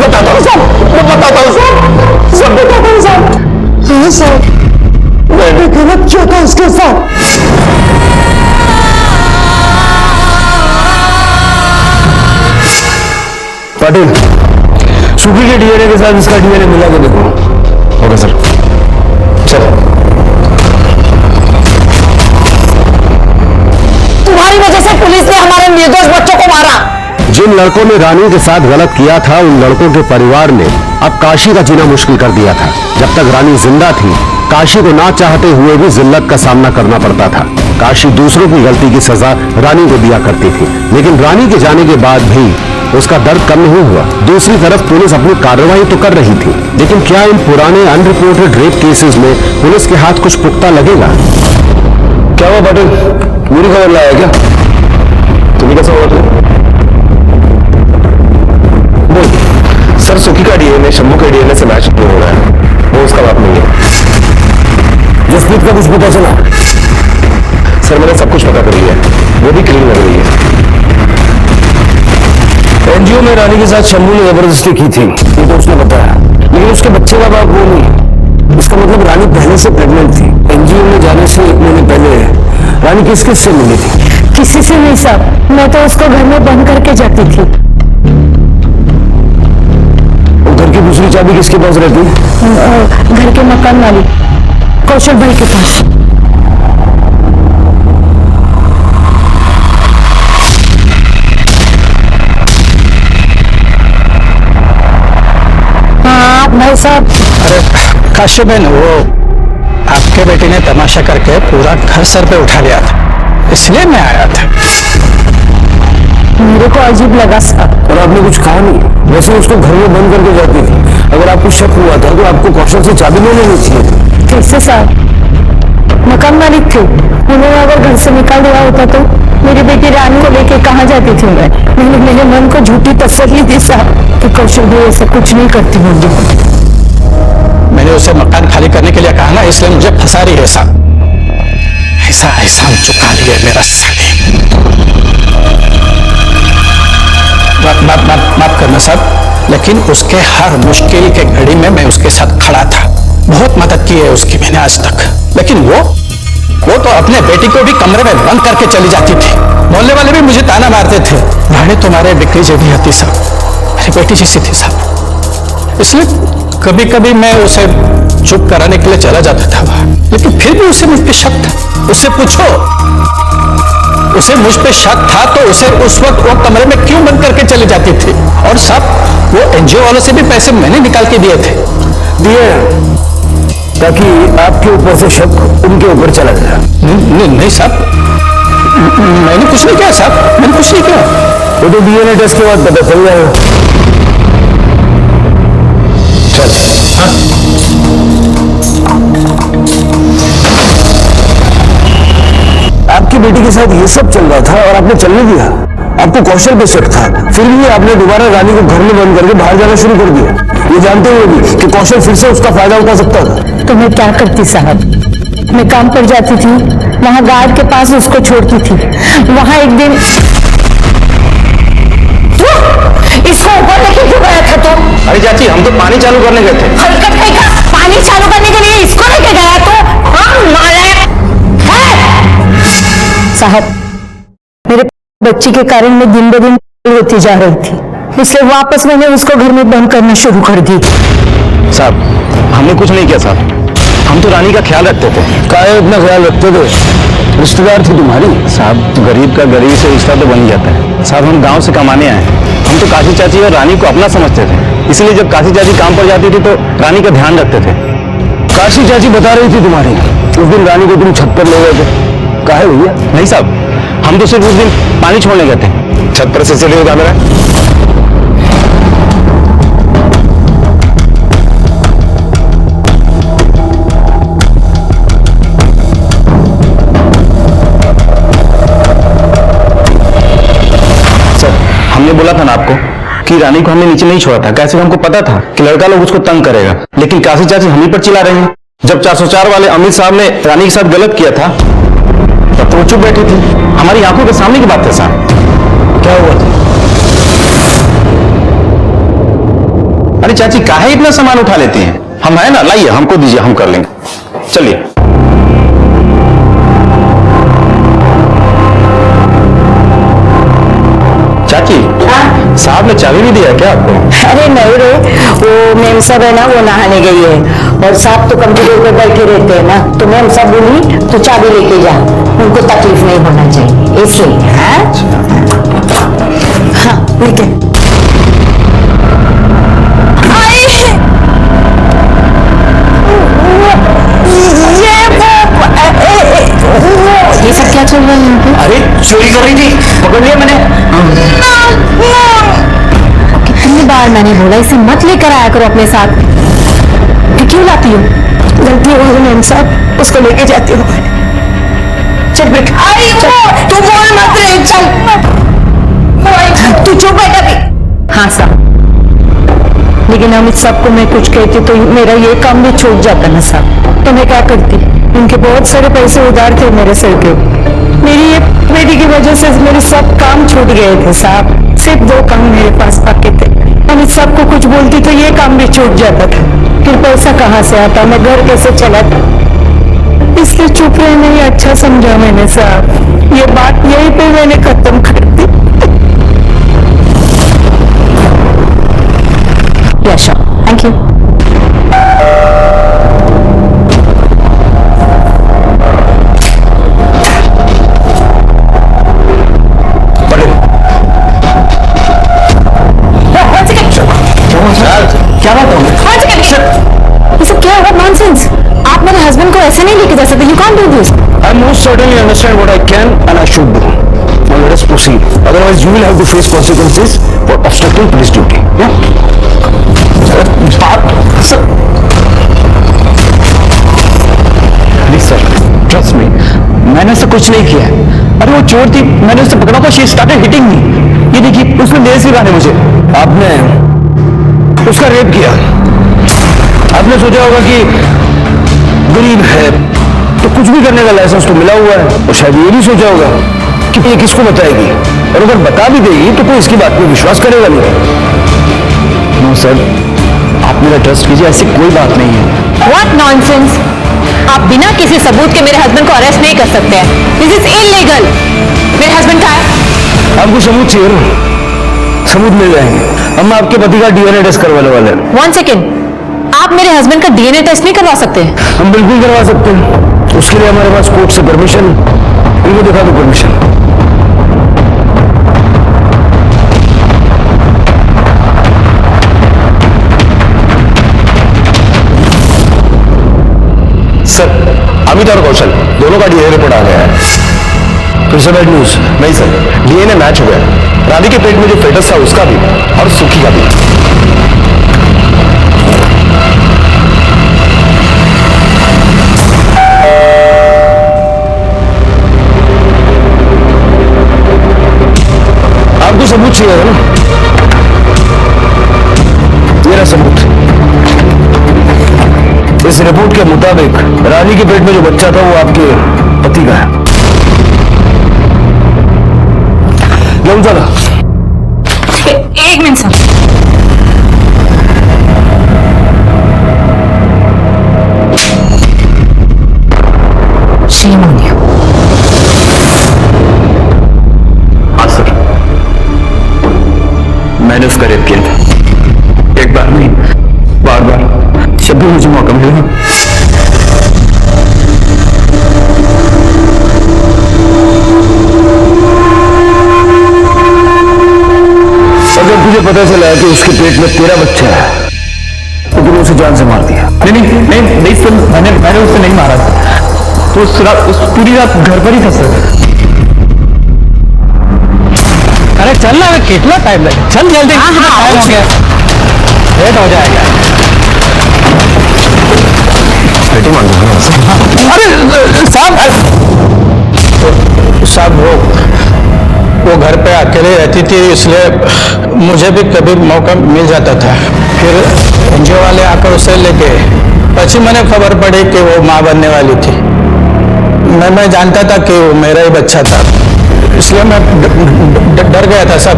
बताता हूँ साहब। मैंने गलत किया था उसके साथ। पाटिल सुखी के डीएनए के साथ इसका डीएनए मिला के देखो। Okay sir. चल तुम्हारी वजह से पुलिस ने हमारे निर्दोष बच्चों को मारा। जिन लड़कों ने रानी के साथ गलत किया था उन लड़कों के परिवार ने अब काशी का जीना मुश्किल कर दिया था। जब तक रानी जिंदा थी काशी को ना चाहते हुए भी जिल्लत का सामना करना पड़ता था। काशी दूसरों की गलती की सजा रानी को दिया करती थी, लेकिन रानी के जाने के बाद भी उसका दर्द कम नहीं हुआ। दूसरी तरफ पुलिस अपनी कार्रवाई तो कर रही थी, लेकिन क्या इन पुराने अनरिपोर्टेड रेप केसेस में पुलिस के हाथ कुछ पुख्ता लगेगा? क्या हुआ पाटिल, बुरी खबर लाया क्या? तुम्हें कैसा हुआ? बोल सर। सुखी का डीएनए शंभू के डीएनए से मैच नहीं हो रहा है, वो उसका बाप नहीं है। जसप्रीत का कुछ पता चला? सर मैंने सब कुछ पता करी है, वो भी क्लीन लग रही है। एनजीओ में रानी के साथ शंभू ने जबरदस्ती की थी, ये तो उसने बताया, लेकिन उसके बच्चे का बाप वो नहीं। इसका मतलब रानी पहले से प्रेग्नेंट थी। एनजीओ में जाने से 1 महीने पहले रानी किस किस से मिली थी? किसी से नहीं साहब, मैं तो उसको घर में बंद करके जाती थी। और घर की दूसरी चाबी किसके पास रहती है? घर के मकान मालिक कौशल भाई के पास। हाँ भाई साहब। अरे काशी बहन, वो आपके बेटे ने तमाशा करके पूरा घर सर पे उठा लिया था, इसलिए मैं आया था। मेरे को अजीब लगा साहब। और आपने कुछ कहा नहीं? वैसे उसको घर में बंद करके जाती थी। अगर आपको शक हुआ था तो आपको कौशल से चाबी ले लेनी थी। कैसे साहब? मकान मालिक थे, उन्होंने अगर घर से निकाल दिया होता तो मेरी बेटी रानी को लेके कहाँ जाती थी मैं? मैंने मेरे मन को झूठी तसल्ली दी साहब कि कौशल भाई ऐसा कुछ नहीं करती मुझे। मैंने उसे मकान खाली करने के लिए कहा ना, इसलिए मुझे फंसा रही है साहब। ऐसा एहसान चुका लिया मेरा साले। माफ करना साहब, लेकिन उसके हर मुश्किल के घड़ी में मैं उसके साथ खड़ा था। बहुत मदद की है उसकी मैंने आज तक, लेकिन वो तो अपने बेटी को भी कमरे में बंद करके चली जाती थी। मोहल्ले वाले भी मुझे ताना मारते थे, रानी तुम्हारे बिक्री जैसी हती साहब, मेरी बेटी जैसी थी साहब। इसलिए कभी कभी मैं उसे चुप कराने के लिए चला जाता था वहां, लेकिन फिर भी उसे मुझ पे शक था। उससे पूछो, उसे मुझ पे शक था तो उसे उस वक्त वो कमरे में क्यों बंद करके चली जाती थी? और साहब वो एनजीओ वालों से भी पैसे मैंने निकाल के दिए थे। ताकि आपके ऊपर से शक उनके ऊपर चला जाए। नहीं साहब, मैंने कुछ नहीं किया साहब, मैंने कुछ नहीं किया। वो तो डीएनए टेस्ट के बाद पता चल जाएगा। चल। हाँ? आपकी बेटी के साथ ये सब चल रहा था और आपने चलने दिया। आपको कौशल पे शक था, फिर भी आपने दोबारा रानी को घर में बंद करके बाहर जाना शुरू कर दिया, ये जानते हुए भी कि कौशल फिर से उसका फायदा उठा सकता था। तो मैं क्या करती साहब? मैं काम पर जाती थी, वहां गार्ड के पास उसको छोड़ती थी। वहां एक दिन इसको ऊपर लेके क्यों गया था तू? अरे चाची हम तो पानी चालू करने गए थे। हरकत नहीं कर, पानी चालू करने के लिए इसको लेके गया तो? हाँ नालायक है। साहब, मेरे बच्ची के कारण मैं दिन ब दिन होती जा रही थी, इसलिए वापस मैंने उसको घर में बंद करना शुरू कर दी। साहब हमने कुछ नहीं किया साहब, हम तो रानी का ख्याल रखते थे। काहे इतना ख्याल रखते थे? रिश्तेदार थी तुम्हारी। साहब गरीब का गरीब से रिश्ता तो बन ही जाता है। साहब हम गांव से कमाने आए, हम तो काशी चाची और रानी को अपना समझते थे, इसलिए जब काशी चाची काम पर जाती थी तो रानी का ध्यान रखते थे। काशी चाची बता रही थी तुम्हारी, उस दिन रानी को तुम छत पर ले गए थे। काहे भैया? नहीं साहब, हम तो सिर्फ उस दिन पानी छोड़ने गए थे। छत पर से चलिए कैमरा। हमने बोला था ना आपको कि रानी को हमने नीचे नहीं छोड़ा था, कैसे हमको पता था कि लड़का लोग उसको तंग करेगा, लेकिन काशी चाची हम ही पर चिल्ला रहे हैं। जब 404 वाले अमित साहब ने रानी के साथ गलत किया था तब तो वो चुप बैठी थी, हमारी आंखों के सामने की बात है साहब। क्या हुआ था? अरे चाची काहे इतना सामान उठा लेती हैं? हम है ना, लाइए हमको दीजिए, हम कर लेंगे। चलिए। चाची साहब ने चाबी भी दिया क्या आपको? अरे नहीं रे, वो मेम साहब है ना, वो नहाने गई है और साहब तो कंप्यूटर पे बैठे रहते हैं ना, तो मेम साहब बोली तो चाबी लेके जा, उनको तकलीफ नहीं होना चाहिए इसलिए। हाँ लेके ये सब क्या चल रहा है यहाँ पे? अरे चोरी कर रही थी, पकड़ लिया मैंने। कितनी बार मैंने बोला इसे मत लेकर आया करो अपने साथ, फिर क्यों लाती हो? गलती हो गई मैम साहब, उसको लेके जाती हूँ। चल बेटा, तू बोल मत रे, चल तू चुप बैठा भी। हाँ साहब, लेकिन अमित साहब को मैं कुछ कहती तो मेरा ये काम भी छूट जाता ना साहब, तो मैं क्या करती? उनके बहुत सारे पैसे उधार थे मेरे सर के, मेरी ये बेटी की वजह से मेरे सब काम छूट गए थे साहब, सिर्फ 2 काम मेरे पास बाकी थे। अमित साहब को कुछ बोलती तो ये काम भी छूट जाता था, फिर पैसा कहाँ से आता, मैं घर कैसे चलाता, इसलिए चुप रहना ही अच्छा समझा मैंने साहब। ये बात यहीं पे मैंने खत्म कर दी। यशा, थैंक यू। क्या बात होगी? ये सब क्या है? नॉनसेंस! आप मेरे हस्बैंड को ऐसे नहीं लेके जा सकते, you can't do this. I most certainly understand what I can and I should do. Now let us proceed. Otherwise, you will have to face consequences for obstructing police duty. Yeah? Please sir, trust me, मैंने ऐसा कुछ नहीं किया है। अरे वो चोर थी, मैंने उसे पकड़ा था, शी स्टार्टेड हिटिंग मी। ये देखिए उसने देर से गाने मुझे। आपने उसका रेप किया, आपने सोचा होगा कि गरीब है तो कुछ भी करने का लाइसेंस तो मिला हुआ है, और शायद ये भी सोचा होगा कि ये किसको बताएगी, और अगर बता भी देगी तो कोई इसकी बात पर विश्वास करेगा नहीं। नो सर, आप मेरा ट्रस्ट कीजिए, ऐसी कोई बात नहीं है। What nonsense! आप बिना किसी सबूत के मेरे हस्बैंड को अरेस्ट नहीं कर सकते हैं। This is illegal. मेरे हस्बैंड कहाँ है? आपको सबूत चाहिए ना? सबूत मिल जाएंगे, हम आपके पति का डीएनए टेस्ट करवाने वाले हैं। 1 सेकेंड, आप मेरे हस्बैंड का डीएनए टेस्ट नहीं करवा सकते? हम बिल्कुल करवा सकते हैं, उसके लिए हमारे पास कोर्ट से परमिशन, इनको दिखा दो परमिशन। सर अमित और कौशल दोनों का डीएनए रिपोर्ट आ गया है। फिर से बैड न्यूज? नहीं सर, डीएनए मैच हो गया, रानी के पेट में जो फेटस था उसका भी और सुखी का भी। आपको सबूत चाहिए ना? मेरा सबूत, इस रिपोर्ट के मुताबिक रानी के पेट में जो बच्चा था वो आपके पति का है। Okay. एक मिनट साहब। Shame on you. हाँ सर, मैंने उसका रेप किया था। एक बार नहीं, बार बार, जब भी मुझे मौका मिलेगा। जब तुझे पता चला कि उसके पेट में तेरा बच्चा है तो तूने उसे जान से मार दिया। नहीं सर, मैंने उसे नहीं मारा था। तो उस पूरी रात घर पर ही था सर। अरे चल ना, कितना टाइम लगे, चल जल्दी। टाइम हो गया, लेट हो जाएगा। बेटी मान अरे साहब वो घर पे अकेले रहती थी, इसलिए मुझे भी कभी मौका मिल जाता था। फिर एनजीओ वाले आकर उसे लेके, पछी मैंने खबर पड़ी कि वो माँ बनने वाली थी। मैं जानता था कि वो मेरा ही बच्चा था, इसलिए मैं डर गया था सब,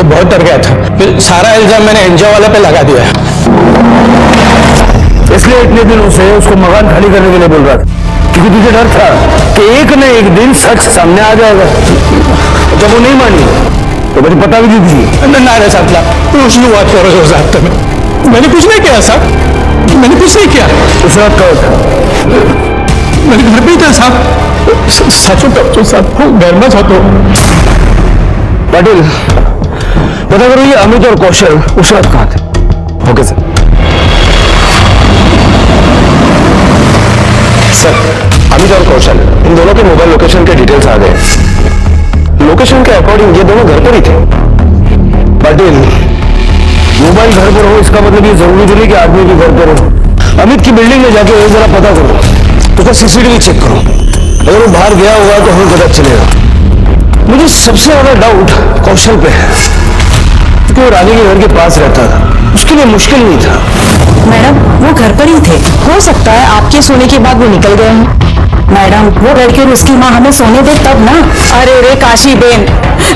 बहुत डर गया था। फिर सारा इल्जाम मैंने एनजीओ वाले पे लगा दिया। इसलिए इतने दिनों से उसको मकान खाली करने के लिए बोल रहा था, क्योंकि तुझे डर था कि एक न एक दिन सच सामने आ जाएगा। जब वो नहीं मानी तो मुझे पता भी नहीं थी। ना रे साहब, मैंने कुछ नहीं किया साहब, मैंने कुछ नहीं किया। उस रात का था मैंने घर पे ही था साहब। सचो तो साहब, घर में था तो। पाटिल, पता करो ये अमित और कौशल उस रात कहाँ थे? Okay sir. सर, अमित और कौशल, इन दोनों के मोबाइल लोकेशन के डिटेल्स आ गए। लोकेशन के अकॉर्डिंग ये दोनों घर पर ही थे। पाटिल, मोबाइल घर पर हो इसका मतलब ये जरूरी नहीं कि आदमी भी घर पर हो। अमित की बिल्डिंग में जाके जरा पता करो, उसका सीसीटीवी चेक करो। अगर वो बाहर गया होगा तो हमें पता चलेगा। मुझे सबसे ज्यादा डाउट कौशल पे है, क्योंकि वो रानी के घर के पास रहता था, उसके लिए मुश्किल नहीं था। मैडम वो घर पर ही थे, हो सकता है आपके सोने के बाद वो निकल गए हैं। मैडम वो लड़की और उसकी माँ हमें सोने दे तब ना। अरे रे काशी बेन,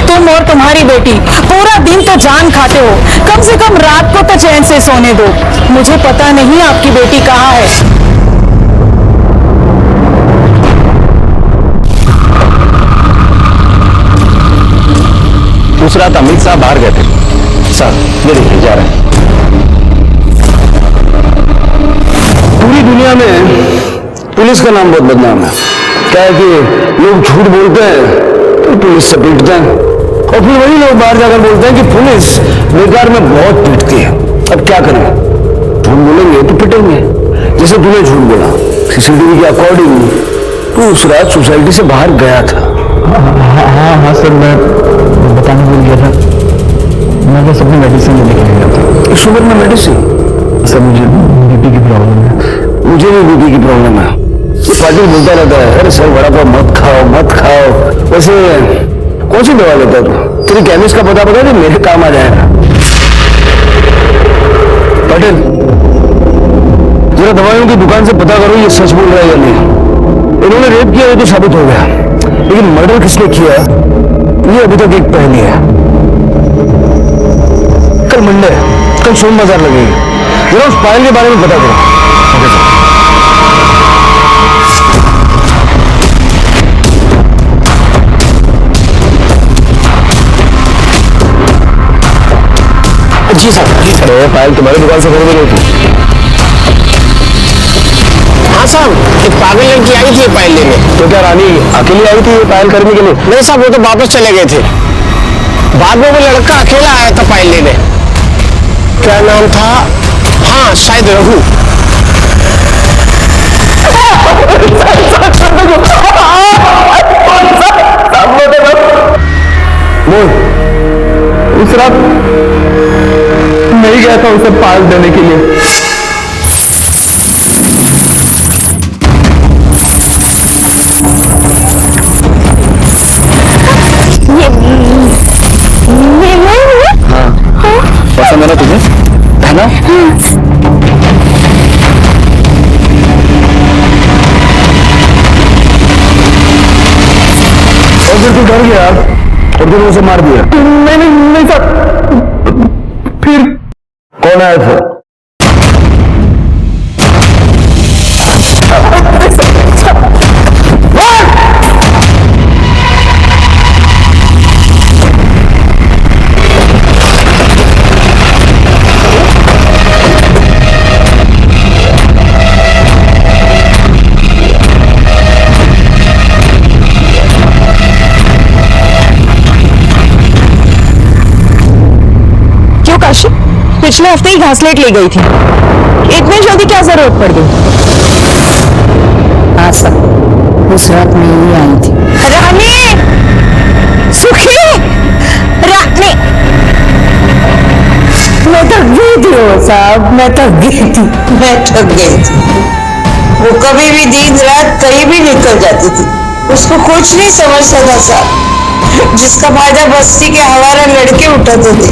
तुम और तुम्हारी बेटी पूरा दिन तो जान खाते हो, कम से कम रात को तो चैन से सोने दो। मुझे पता नहीं आपकी बेटी कहाँ है। उस रात अमित साहब बाहर गए थे। सर, ये देखिए जा रहे हैं। पूरी दुनिया में पुलिस का नाम बहुत बदनाम है। क्या है कि लोग झूठ बोलते हैं तो पुलिस से पीटते हैं, और फिर वही लोग बाहर जाकर बोलते हैं कि पुलिस बेकार में बहुत पीटती है। अब क्या करें, झूठ बोलेंगे तो पिटेंगे। जैसे तूने झूठ बोला, सीसीटीवी के अकॉर्डिंग तू उस रात सोसाइटी से बाहर गया था। हाँ सर, मैं बताने भूल गया था। मैं बस अपनी मेडिसिन लेने के लिए गया था। इस उम्र में मेडिसिन? सर, मुझे बीपी की प्रॉब्लम है। मुझे भी बीपी की प्रॉब्लम है। पाटिल बोलता रहता है, अरे सर बड़ा पाव मत खाओ मत खाओ। वैसे कौन सी दवा लेता तू? तेरी केमिस्ट का पता बता दे, मेरे काम आ जाएगा। पाटिल, जरा दवाइयों की दुकान से पता करो ये सच बोल रहा है या नहीं। इन्होंने रेप किया ये तो साबित हो गया, लेकिन मर्डर किसने किया ये अभी तक एक पहेली है। कल मंडे, कल सोम बाजार लगेगी, जरा उस पायल के बारे में पता करो। Okay sir. जी सर। अरे पायल तुम्हारी दुकान से खरीदी गई थी? हाँ साहब, एक पागल लड़की आई थी पायल लेने। तो क्या रानी अकेली आई थी ये पायल करने के लिए? नहीं साहब, वो तो वापस चले गए थे। बाद में वो लड़का अकेला आया था पायल लेने। क्या नाम था? हाँ शायद रघु। उस रात नहीं गया था उसे पाल देने के लिए। पसंद है ना तुझे, है ना? और फिर तू डर गया और तूने उसे मार दिया? नहीं सर, पिछले हफ्ते ही घासलेट ले गई थी, इतनी जल्दी क्या जरूरत पड़ गई? हाँ सब उस रात में ही आई थी। रानी, सुखी, रानी, मैं थक गई थी वो साहब, मैं थक गई थी। वो कभी भी दिन रात कहीं भी निकल जाती थी, उसको कुछ नहीं समझता था साहब। जिसका फायदा बस्ती के हवाला लड़के उठाते थे।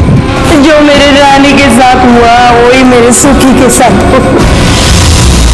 जो मेरे रानी के साथ हुआ वही मेरे सुखी के साथ हुआ।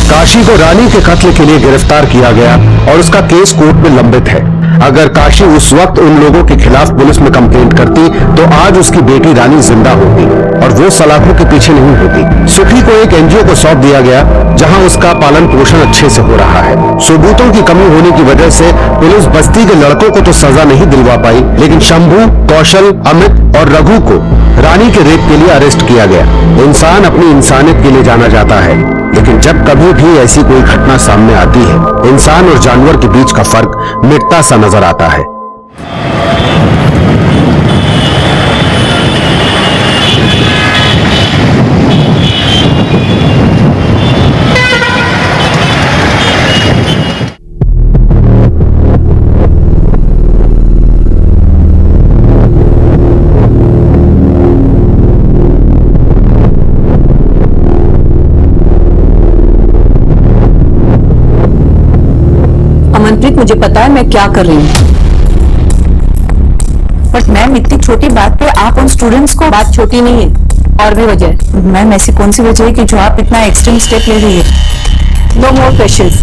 काशी को रानी के कत्ल के लिए गिरफ्तार किया गया और उसका केस कोर्ट में लंबित है। अगर काशी उस वक्त उन लोगों के खिलाफ पुलिस में कंप्लेंट करती तो आज उसकी बेटी रानी जिंदा होती और वो सलाखों के पीछे नहीं होती। सुखी को एक एनजीओ को सौंप दिया गया जहां उसका पालन पोषण अच्छे से हो रहा है। सबूतों की कमी होने की वजह से पुलिस बस्ती के लड़कों को तो सजा नहीं दिलवा पाई, लेकिन शंभू, कौशल, अमित और रघु को रानी के रेप के लिए अरेस्ट किया गया। इंसान अपनी इंसानियत के लिए जाना जाता है, लेकिन जब कभी भी ऐसी कोई घटना सामने आती है, इंसान और जानवर के बीच का फर्क मिटता सा नजर आता है। अमनप्रीत, मुझे पता है मैं क्या कर रही हूँ, बट मैम इतनी छोटी बात पे आप उन स्टूडेंट्स को, बात छोटी नहीं है और भी वजह है। मैम ऐसी कौन सी वजह है कि जो आप इतना एक्सट्रीम स्टेप ले रही है? नो मोर क्वेश्चंस।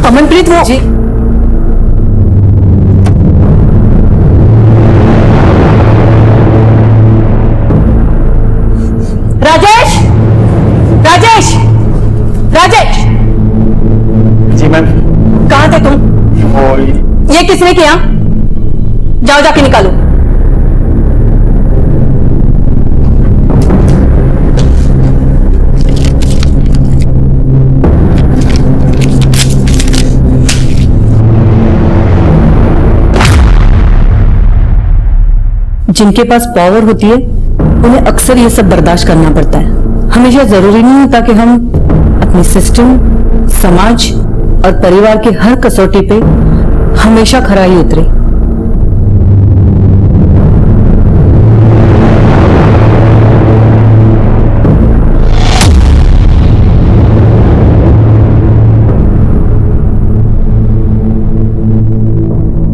अमनप्रीत, वो जी राजेश, राजेश, राजेश। जी मैम। कहाँ थे तुम? ये किसने किया? जाओ जाके निकालो। जिनके पास पावर होती है उन्हें अक्सर ये सब बर्दाश्त करना पड़ता है। हमेशा जरूरी नहीं होता कि हम अपने सिस्टम, समाज और परिवार की हर कसौटी पे हमेशा खरा ही उतरे।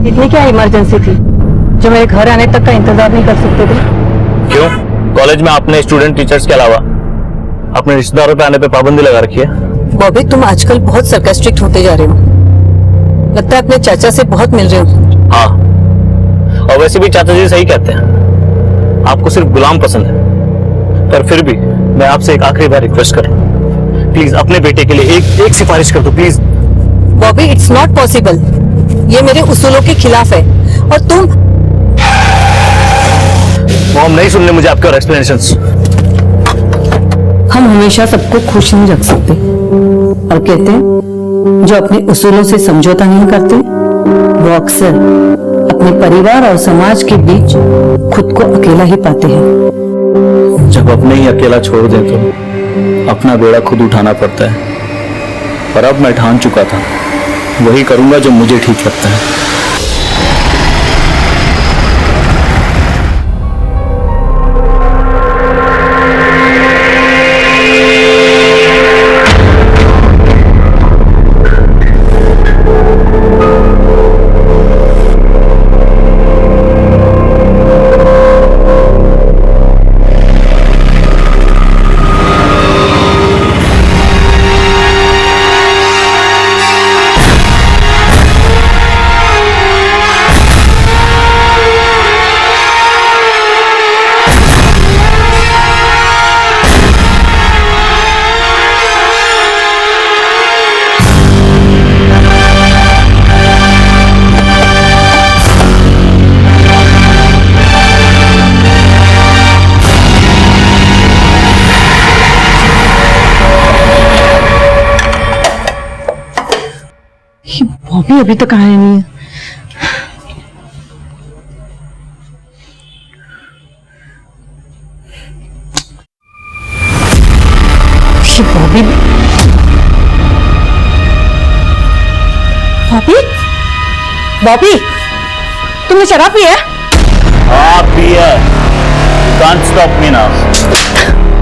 इतनी क्या इमरजेंसी थी जो मेरे घर आने तक का इंतजार नहीं कर सकते थे? क्यों? कॉलेज में आपने स्टूडेंट टीचर्स के अलावा अपने रिश्तेदारों पे आने पे पाबंदी लगा रखी है। बॉबी, तुम आजकल बहुत सरकास्टिक होते जा रहे हो। लगता है अपने चाचा से बहुत मिल रहे हो। हाँ, और वैसे भी चाचा जी सही कहते हैं, आपको सिर्फ गुलाम पसंद है। पर फिर भी मैं आपसे एक आखिरी बार रिक्वेस्ट कर रहा हूँ, प्लीज अपने बेटे के लिए एक सिफारिश कर दो please. Bobby, it's not possible. ये मेरे उसूलों के खिलाफ है और तुम। मॉम नहीं सुनने मुझे आपके और एक्सप्लेनेशंस। हम हमेशा सबको खुश नहीं रख सकते और कहते हैं जो अपने उसूलों से समझौता नहीं करते वो अक्सर अपने परिवार और समाज के बीच खुद को अकेला ही पाते हैं। जब अपने ही अकेला छोड़ दे तो अपना बेड़ा खुद उठाना पड़ता है, पर अब मैं ठान चुका था वही करूंगा जो मुझे ठीक लगता है। बॉबी अभी तक आया नहीं है। ये बॉबी बॉबी बॉबी तुमने शराब पी है? हाँ पिया। You can't stop me now.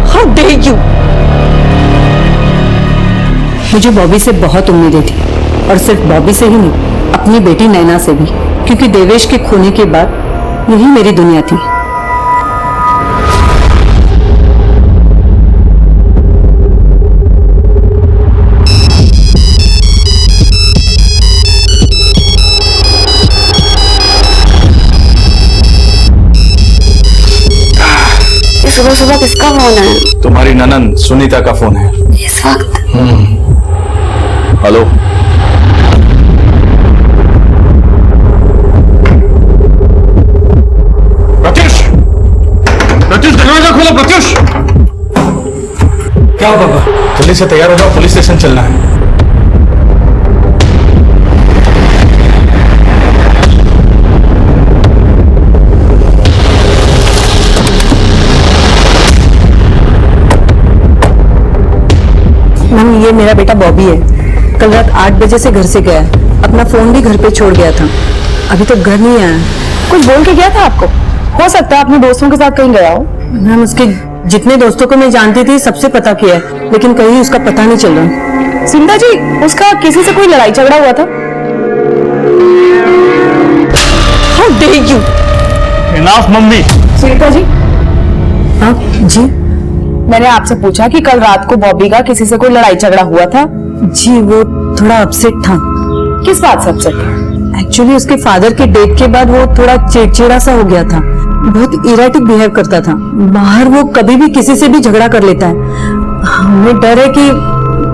How dare you? मुझे बॉबी से बहुत उम्मीदें थी, और सिर्फ बॉबी से ही नहीं, अपनी बेटी नैना से भी, क्योंकि देवेश के खोने के बाद यही मेरी दुनिया थी। सुबह सुबह किसका फोन है? तुम्हारी ननंद सुनीता का फोन है इस वक्त? हेलो। प्रत्युष, प्रत्युष दरवाजा खोलो। प्रत्युष, क्या हो पापा? जल्दी से तैयार हो जाओ, पुलिस स्टेशन चलना है। मम्मी, ये मेरा बेटा बॉबी है। कल रात 8 बजे से घर से गया है। अपना फोन भी घर पे छोड़ गया था। अभी तक घर नहीं आया। कुछ बोल के गया था आपको? हो सकता है अपने दोस्तों के साथ कहीं गया हो। मैम, उसके जितने दोस्तों को मैं जानती थी सबसे पता किया है, लेकिन कहीं उसका पता नहीं चल रहा। सुनीता जी, उसका किसी से कोई लड़ाई झगड़ा हुआ था? How dare you? Enough mummy. Sunita ji, हाँ जी। मैंने आपसे पूछा कि कल रात को बॉबी का किसी से कोई लड़ाई झगड़ा हुआ था? जी, वो थोड़ा अपसेट था। किस बात से अपसेट? एक्चुअली उसके फादर के डेथ के बाद वो थोड़ा चिड़चिड़ा सा हो गया था। बहुत इराटिक बिहेव करता था। बाहर वो कभी भी किसी से भी झगड़ा कर लेता है। हमें डर है कि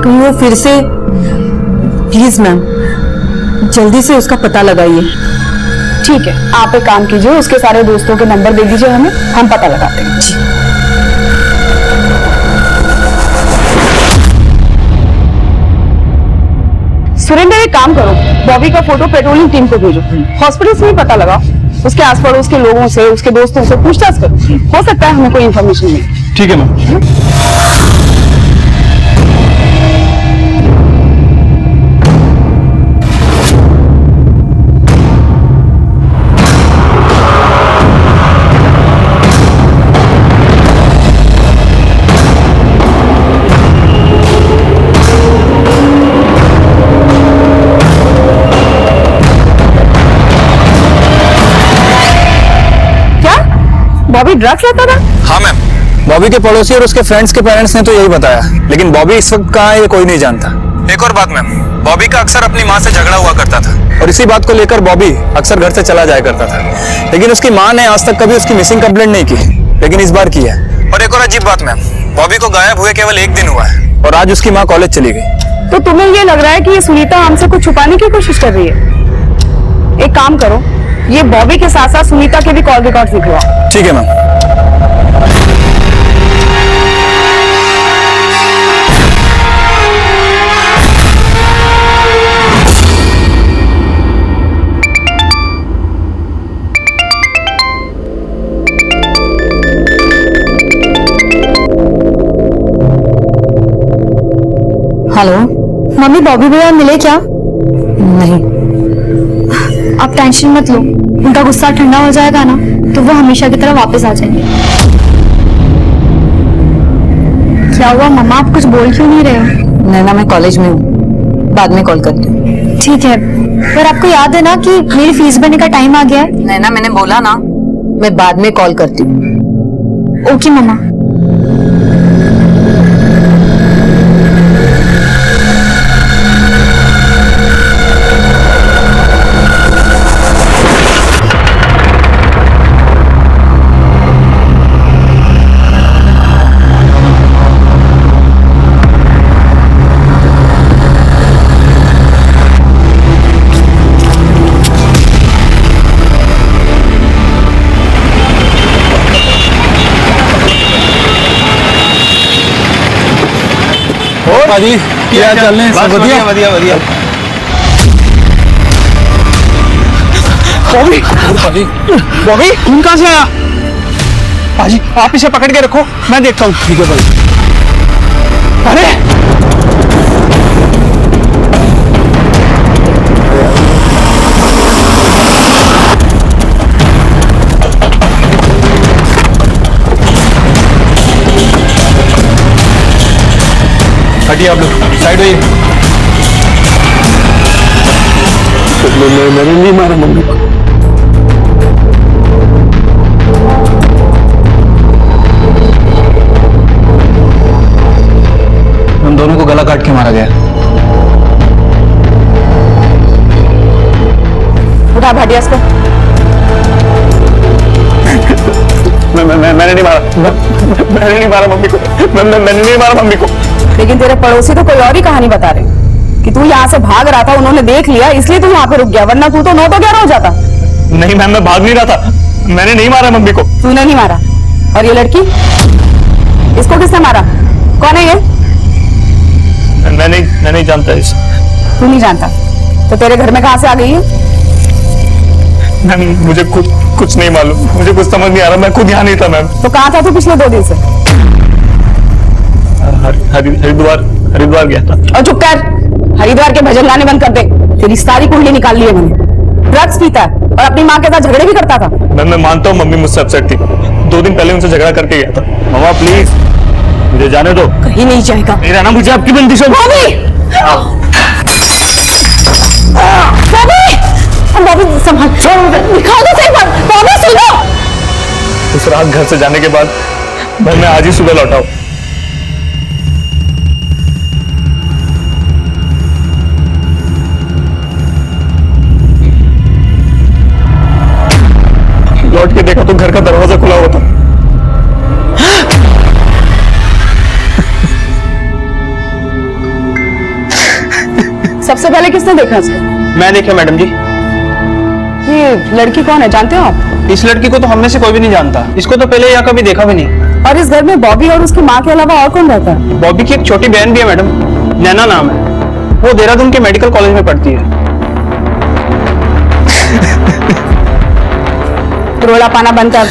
कहीं वो फिर से। प्लीज मैम, जल्दी से उसका पता लगाइए। ठीक है, आप एक काम कीजिए, उसके सारे दोस्तों के नंबर दे दीजिए हमें, हम पता लगाते हैं। जी। सुरेंद्र, एक काम करो, बॉबी का फोटो पेट्रोलिंग टीम को भेजो। हॉस्पिटल से भी पता लगाओ, उसके आस पड़ोस के लोगों से, उसके दोस्तों से पूछताछ करो। हो सकता है हमें कोई इन्फॉर्मेशन मिले। ठीक है मैम। बॉबी ड्रग्स लेता था? हाँ मैम, बॉबी के पड़ोसी और उसके फ्रेंड्स के पेरेंट्स ने तो यही बताया, लेकिन बॉबी इस वक्त कहाँ है ये कोई नहीं जानता। एक और बात मैम, बॉबी का अक्सर अपनी माँ से झगड़ा हुआ करता था, और इसी बात को लेकर बॉबी अक्सर घर से चला जाया करता था। लेकिन उसकी माँ ने आज तक कभी उसकी मिसिंग कंप्लेंट नहीं की, लेकिन इस बार की है। और एक और अजीब बात मैम, बॉबी को गायब हुए केवल 1 दिन हुआ है, और आज उसकी माँ कॉलेज चली गई। तो तुम्हें ये लग रहा है कि ये सुनीता हमसे कुछ छुपाने की कोशिश कर रही है? एक काम करो, ये बॉबी के साथ साथ सुनीता के भी कॉल रिकॉर्ड निकलवाओ। ठीक है मैम। हेलो मम्मी, बॉबी भैया मिले क्या? नहीं। आप टेंशन मत लो, उनका गुस्सा ठंडा हो जाएगा ना तो वो हमेशा की तरह वापस आ जाएंगे। क्या हुआ मम्मा, आप कुछ बोल क्यों नहीं रहे हो? नैना, मैं कॉलेज में हूँ, बाद में कॉल करती हूँ। ठीक है, पर आपको याद है ना कि मेरी फीस भरने का टाइम आ गया है? नैना, मैंने बोला ना, मैं बाद में कॉल करती हूँ। ओके मम्मा। क्या चल रहे हैं? सब बढ़िया? बढ़िया बढ़िया। बॉबी बॉबी खून कहां से आया? भाजी आप इसे पकड़ के रखो, मैं देखता हूँ। ठीक है भाई। अरे हटिए आप लोग, साइड होइए। मैंने नहीं मारा मम्मी को। हम दोनों को गला काट के मारा गया। उठा भाटिया इसको। मैंने नहीं मारा, मैंने नहीं मारा मम्मी को, मैंने नहीं मारा मम्मी को। लेकिन तेरे पड़ोसी तो कोई और ही कहानी बता रहे कि तू यहाँ से भाग रहा था, उन्होंने देख लिया इसलिए तू यहाँ पे रुक गया, वरना तू तो 9 तो 11 हो जाता। नहीं मैम, मैं भाग नहीं रहा था, मैंने नहीं मारा मम्मी को। तूने नहीं मारा? और ये लड़की, इसको किसने मारा? कौन है ये? मैं नहीं जानता इस। तू नहीं जानता तो तेरे घर में कहां से आ गई है? मैम मुझे कुछ नहीं मालूम, मुझे कुछ समझ नहीं आ रहा, मैं खुद यहाँ नहीं था मैम। तो कहां था तू पिछले 2 दिन से? हरिद्वार गया था। और चुप कर, हरिद्वार के भजन गाने बंद कर दे, तेरी सारी कुंडली निकाल ली है मैंने। ड्रग्स पीता है और अपनी माँ के साथ झगड़े भी करता था। मैं मानता हूँ मम्मी मुझसे अपसेट थी, 2 दिन पहले उनसे झगड़ा करके गया था। मामा प्लीज मुझे जाने दो। कहीं नहीं जाएगा। नहीं रहना मुझे आपकी बंदिशों में। बॉबी संभाल, दिखाओ तो सही बात। बॉबी सुनो। उस रात घर से जाने के बाद मैं आज ही सुबह लौटा हूँ। लौट के देखा तो घर का दरवाजा खुला हुआ था। सबसे पहले किसने देखा इसको? मैं देखा मैडम जी। ये लड़की कौन है, जानते हो आप? इस लड़की को तो हम में से कोई भी नहीं जानता, इसको तो पहले यहाँ कभी देखा भी नहीं। और इस घर में बॉबी और उसकी माँ के अलावा और कौन रहता है? बॉबी की एक छोटी बहन भी है मैडम, नैना नाम है, वो देहरादून के मेडिकल कॉलेज में पढ़ती है। रोला पाना बंद कर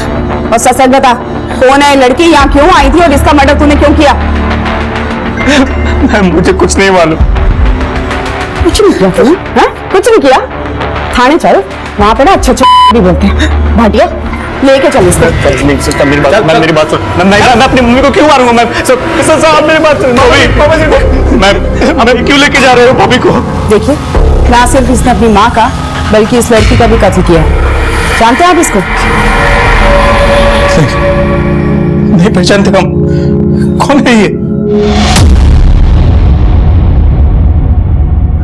और सच बता, कौन है लड़की, यहाँ क्यों आई थी और इसका मर्डर तूने क्यों किया? मुझे कुछ नहीं मालूम। कुछ नहीं किया तूने? कुछ नहीं किया? थाने चल, वहाँ पे ना अच्छे भी बोलते हैं। भाटिया लेके चल इसको। नहीं सिस्टर मेरी बात सुन। मैं अपनी मम्मी को क्यों मारूंगा? मैं आप मेरी बात सुन। मैं क्यों लेके जा रहे हो भाभी को? देखिए, ना सिर्फ इसने अपनी माँ का बल्कि इस लड़की का भी कत्ल किया है। जानते हैं आप इसको? नहीं पहचानते हम। कौन है ये?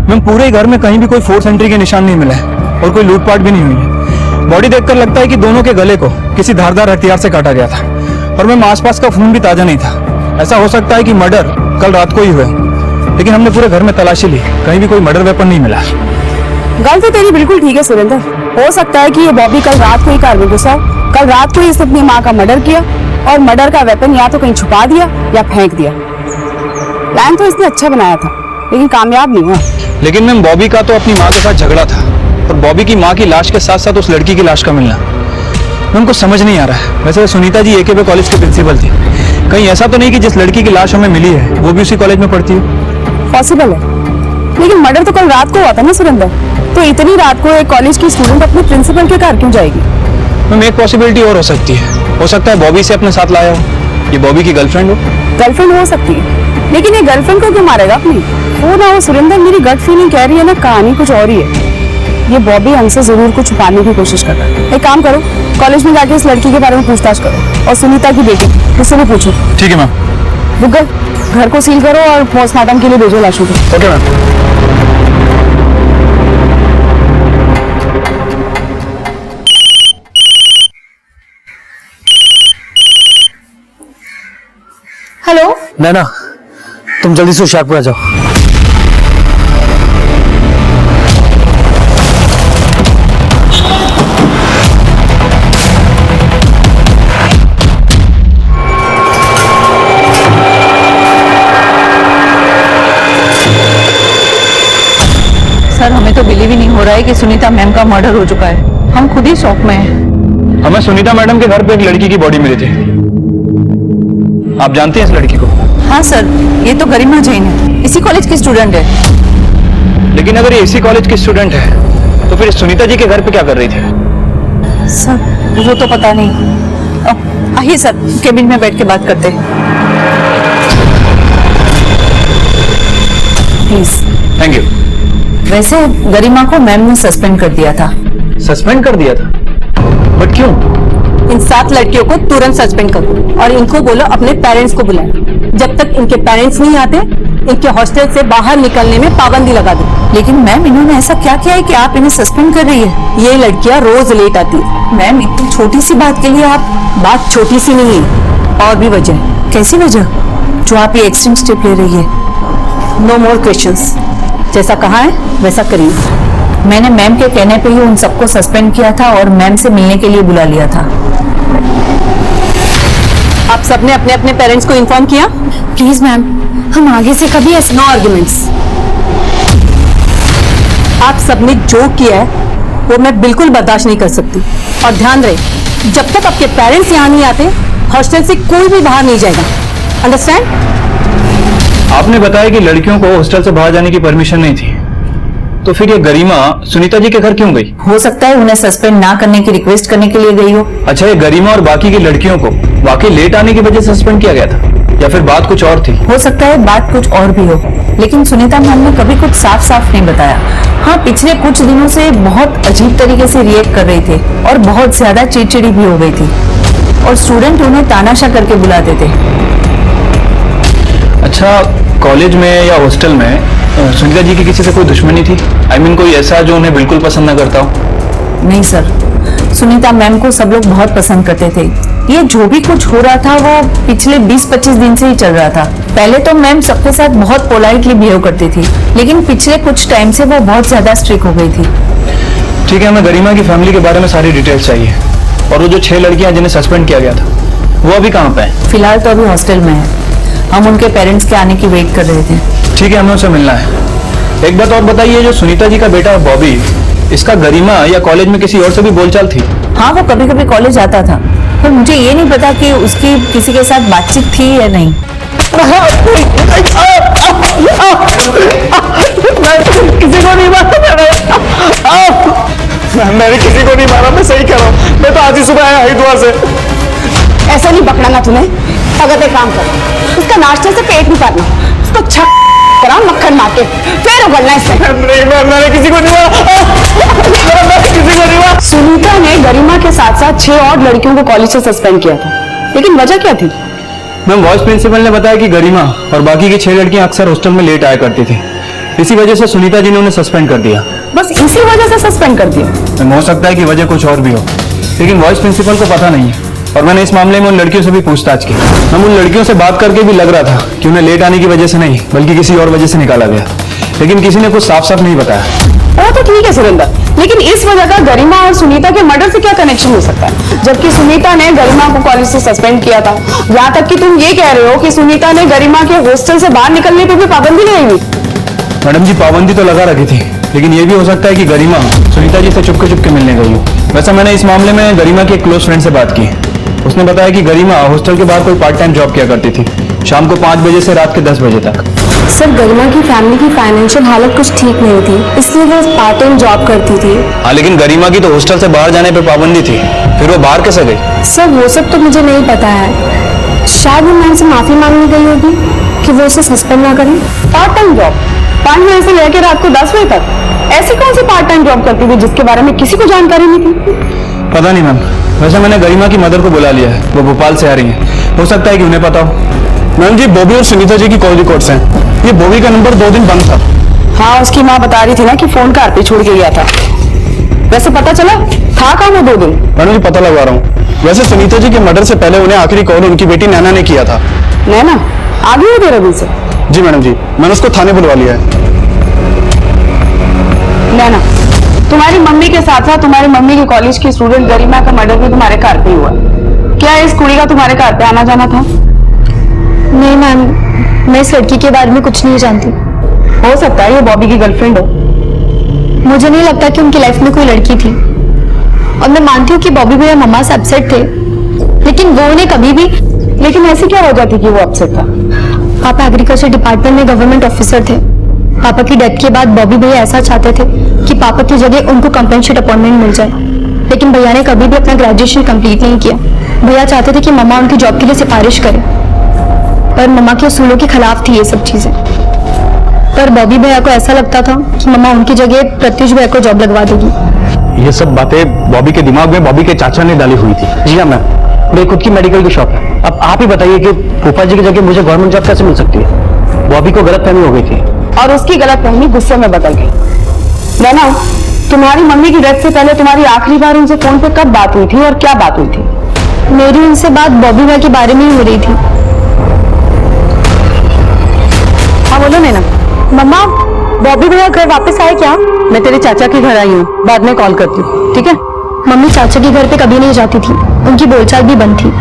मैम पूरे घर में कहीं भी कोई फोर्स एंट्री के निशान नहीं मिला है और कोई लूटपाट भी नहीं हुई है। बॉडी देखकर लगता है कि दोनों के गले को किसी धारदार हथियार से काटा गया था और मैम आसपास का खून भी ताजा नहीं था। ऐसा हो सकता है कि मर्डर कल रात को ही हुआ, लेकिन हमने पूरे घर में तलाशी ली, कहीं भी कोई मर्डर वेपन नहीं मिला। गल तो तेरी बिल्कुल ठीक है सुरेंद्र, हो सकता है कि ये बॉबी कल रात को ही कार में घुसा, कल रात को ही इसने अपनी माँ का मर्डर किया और मर्डर का वेपन या तो कहीं छुपा दिया या फेंक दिया। प्लान तो इसने अच्छा बनाया था लेकिन कामयाब नहीं हुआ। लेकिन मैम बॉबी का तो अपनी माँ के साथ झगड़ा था और बॉबी की माँ की लाश के साथ साथ उस लड़की की लाश का मिलना मैम को समझ नहीं आ रहा है। वैसे सुनीता जी एकेबी कॉलेज के प्रिंसिपल थी, कहीं ऐसा तो नहीं कि जिस लड़की की लाश हमें मिली है वो भी उसी कॉलेज में पढ़ती है? पॉसिबल है, लेकिन मर्डर तो कल रात को हुआ था ना सुरेंद्र, तो इतनी रात को एक कॉलेज की स्टूडेंट अपने प्रिंसिपल के घर क्यों जाएगी? मैम एक पॉसिबिलिटी और हो सकती है, हो सकता है बॉबी से अपने साथ लाया हो, ये बॉबी की गर्लफ्रेंड हो। गर्लफ्रेंड हो सकती है, लेकिन ये गर्लफ्रेंड को क्यों मारेगा अपनी? वो ना हो सुरेंद्र, मेरी गट फीलिंग कह रही है ना कहानी कुछ और ही है। ये बॉबी हमसे जरूर कुछ छुपाने की कोशिश कर रहा है। एक काम करो, कॉलेज में जाके इस लड़की के बारे में पूछताछ करो और सुनीता की बेटी उससे भी पूछो। ठीक है मैम। रुक गए, घर को सील करो और पोस्टमार्टम के लिए भेजो लाशों को। Okay ma'am. हेलो नैना, तुम जल्दी से शाहपुर आ जाओ। सर हमें तो बिलीव ही नहीं हो रहा है कि सुनीता मैम का मर्डर हो चुका है। हम खुद ही शॉक में हैं। हमें सुनीता मैडम के घर पे एक लड़की की बॉडी मिली थी। आप जानते हैं इस लड़की को? हाँ सर, ये तो गरिमा जैन है, इसी कॉलेज की स्टूडेंट है। लेकिन अगर ये इसी कॉलेज की स्टूडेंट है तो फिर सुनीता जी के घर पे क्या कर रही थी? सर वो तो पता नहीं। आइए सर, केबिन में बैठ के बात करते हैं। प्लीज। Thank you. वैसे गरिमा को मैम ने सस्पेंड कर दिया था। सस्पेंड कर दिया था? बट क्यों? इन 7 लड़कियों को तुरंत सस्पेंड करो और इनको बोलो अपने पेरेंट्स को बुलाएं। जब तक इनके पेरेंट्स नहीं आते इनके हॉस्टल से बाहर निकलने में पाबंदी लगा दो। लेकिन मैम इन्होंने ऐसा क्या किया है कि आप इन्हें सस्पेंड कर रही है? ये लड़कियां रोज लेट आती है। मैम इतनी छोटी सी बात के लिए आप? बात छोटी सी नहीं है, और भी वजह है। कैसी वजह जो आप ये एक्सट्रीम स्टेप ले रही है? नो मोर क्वेश्चंस, जैसा कहा है वैसा करिए। मैंने मैम के कहने पे ही उन सबको सस्पेंड किया था और मैम से मिलने के लिए बुला लिया था। आप सबने अपने अपने पेरेंट्स को इन्फॉर्म किया? प्लीज मैम, हम आगे से कभी ऐसे नो आर्ग्यूमेंट्स। आप सबने जो किया है वो मैं बिल्कुल बर्दाश्त नहीं कर सकती। और ध्यान रहे, जब तक आपके पेरेंट्स यहाँ नहीं आते हॉस्टल से कोई भी बाहर नहीं जाएगा। अंडरस्टैंड? आपने बताया कि लड़कियों को हॉस्टल से बाहर जाने की परमिशन नहीं थी, तो फिर ये गरिमा सुनीता जी के घर क्यों गई? हो सकता है उन्हें सस्पेंड ना करने की रिक्वेस्ट करने के लिए गई हो। अच्छा, ये गरिमा और बाकी की लड़कियों को वाकई लेट आने की वजह से सस्पेंड किया गया था या फिर बात कुछ और थी? हो सकता है बात कुछ और भी हो, लेकिन सुनीता मैम ने कभी कुछ साफ साफ नहीं बताया। हाँ, पिछले कुछ दिनों से बहुत अजीब तरीके से रिएक्ट कर रही थी और बहुत ज्यादा चिड़चिड़ी भी हो गई थी और स्टूडेंट उन्हें तानाशाह करके बुलाते थे। अच्छा, कॉलेज में या हॉस्टल में सुनीता जी की किसी से कोई दुश्मनी थी? आई मीन कोई ऐसा जो उन्हें बिल्कुल पसंद न करता हो? नहीं सर, सुनीता मैम को सब लोग बहुत पसंद करते थे। ये जो भी कुछ हो रहा था वो पिछले 20-25 दिन से ही चल रहा था। पहले तो मैम सबके साथ बहुत पोलाइटली बिहेव करती थी, लेकिन पिछले कुछ टाइम से वो बहुत ज्यादा स्ट्रिक्ट हो गई थी। ठीक है, हमें गरिमा की फैमिली के बारे में सारी डिटेल्स चाहिए। और वो जो 6 लड़कियां जिन्हें सस्पेंड किया गया था वो अभी कहाँ पे है? फिलहाल तो अभी हॉस्टल में है। हम उनके पेरेंट्स के आने की वेट कर रहे थे। ठीक है, हमें उनसे मिलना है। एक बात और बताइए, जो सुनीता जी का बेटा बॉबी, इसका गरिमा या कॉलेज में किसी और से भी बोलचाल थी? हाँ, वो कभी कभी कॉलेज आता था, पर मुझे ये नहीं पता कि उसकी किसी के साथ बातचीत थी या नहीं। किसी को नहीं मारा मैंने किसी को नहीं मारा, मैं सही कह रहा हूँ। मैं तो आज ही सुबह आया हरिद्वार से। ऐसा नहीं पकड़ा ना तुम्हें। अगर एक काम कर, उसका नाश्ते से पेट नहीं भरना, उसको छक करा मक्खन मार के फिर उगलना इससे। मैंने किसी को नहीं मारा। मैंने किसी को नहीं मारा। सुनीता ने गरिमा के साथ साथ 6 और लड़कियों को कॉलेज से सस्पेंड किया था, लेकिन वजह क्या थी? मैम, वाइस प्रिंसिपल ने बताया कि गरिमा और बाकी की 6 लड़कियां अक्सर हॉस्टल में लेट आया करती थी। इसी वजह से सुनीता जी ने उन्हें सस्पेंड कर दिया। बस इसी वजह से सस्पेंड कर दिया? हो सकता है कि वजह कुछ और भी हो, लेकिन वाइस प्रिंसिपल को पता नहीं है। और मैंने इस मामले में उन लड़कियों से भी पूछताछ की। हम उन लड़कियों से बात करके भी लग रहा था कि उन्हें लेट आने की वजह से नहीं बल्कि किसी और वजह से निकाला गया, लेकिन किसी ने कुछ साफ साफ नहीं बताया। वो तो ठीक है सुरेंद्र, लेकिन इस वजह का गरिमा और सुनीता के मर्डर से क्या कनेक्शन हो सकता है? जबकि सुनीता ने गरिमा को कॉलेज से सस्पेंड किया था। यहाँ तक कि तुम ये कह रहे हो कि सुनीता ने गरिमा के हॉस्टल से बाहर निकलने पर भी पाबंदी लगाई हुई। मैडम जी, पाबंदी तो लगा रखी थी, लेकिन ये भी हो सकता है कि गरिमा सुनीता जी से चुपके मिलने गई हो। वैसे मैंने इस मामले में गरिमा के एक क्लोज फ्रेंड से बात की। उसने बताया कि गरिमा हॉस्टल के बाहर कोई पार्ट टाइम जॉब किया करती थी, शाम को 5 बजे से रात के 10 बजे तक। सर, गरिमा की फैमिली की फाइनेंशियल हालत कुछ ठीक नहीं थी, इसलिए वो पार्ट टाइम जॉब करती थी। हाँ, लेकिन गरिमा की तो हॉस्टल से बाहर जाने पर पाबंदी थी, फिर वो बाहर कैसे गई? सर, वो सब तो मुझे नहीं पता है। शायद वो मैम से माफी मांगने गई होगी कि वो उसे सस्पेंड ना करें। पार्ट टाइम जॉब 5 बजे से लेकर रात को 10 बजे तक? ऐसी कौन सी पार्ट टाइम जॉब करती थी जिसके बारे में किसी को जानकारी नहीं थी? पता नहीं मैम, वैसे मैंने गरिमा की मदर को बुला लिया है, वो भोपाल से आ रही है, हो सकता है कि उन्हें पता हो। मैम जी, बॉबी और सुनीता जी की कॉल रिकॉर्ड्स हैं। ये बॉबी का नंबर 2 दिन बंद था। हाँ, उसकी माँ बता रही थी ना कि फोन कार पे छोड़ के गया था। वैसे पता चला था कहाँ वो 2 दिन? मैडम जी, पता लगा रहा हूँ। वैसे सुनीता जी के मर्डर से पहले उन्हें आखिरी कॉल उनकी बेटी नैना ने किया था। नैना आ गई है देहरादून से? जी मैडम जी, मैंने उसको थाने बुलवा लिया है। नैना, तुम्हारी मम्मी के साथ साथ तुम्हारी मम्मी के कॉलेज की स्टूडेंट गरिमा का मर्डर भी तुम्हारे घर पे हुआ। क्या इस कुड़ी का तुम्हारे घर पे आना जाना था? नहीं मैम, मैं इस लड़की के बारे में कुछ नहीं जानती। हो सकता है ये बॉबी की गर्लफ्रेंड हो। मुझे नहीं लगता कि उनकी लाइफ में कोई लड़की थी। और मैं मानती हूँ कि बॉबी भैया मम्मा से अपसेट थे, लेकिन वो उन्हें कभी भी। लेकिन ऐसी क्या वजह थी कि वो अपसेट था? पापा एग्रीकल्चर डिपार्टमेंट में गवर्नमेंट ऑफिसर थे। पापा की डेथ के बाद बॉबी भैया ऐसा चाहते थे कि पापा की जगह उनको कंपेंसेट अपॉइंटमेंट मिल जाए, लेकिन भैया ने कभी भी अपना ग्रेजुएशन कंप्लीट नहीं किया। भैया चाहते थे कि मम्मा उनकी जॉब के लिए सिफारिश करें, पर मम्मा के उसूलों के खिलाफ थी ये सब चीजें। पर बॉबी भैया को ऐसा लगता था कि मम्मा उनकी जगह प्रत्युष भैया को जॉब लगवा देगी। ये सब बातें बॉबी के दिमाग में बॉबी के चाचा ने डाली हुई थी। जी हाँ मैम, मेरी खुद की मेडिकल की शॉप है। अब आप ही बताइए कि फूफा जी की जगह मुझे गवर्नमेंट जॉब कैसे मिल सकती है? बॉबी को गलतफहमी हो गई थी और उसकी गलतफहमी गुस्से में बदल गई। नैना, तुम्हारी मम्मी की डेथ से पहले तुम्हारी आखिरी बार उनसे फोन पे कब बात हुई थी और क्या बात हुई थी? मेरी उनसे बात बॉबी भैया के बारे में ही हो रही थी। हाँ बोलो नैना। मम्मा, बॉबी भैया घर वापस आए क्या? मैं तेरे चाचा के घर आई हूँ, बाद में कॉल करती हूँ, ठीक है? मम्मी चाचा के घर पे कभी नहीं जाती थी, उनकी बोलचाल भी बंद थी।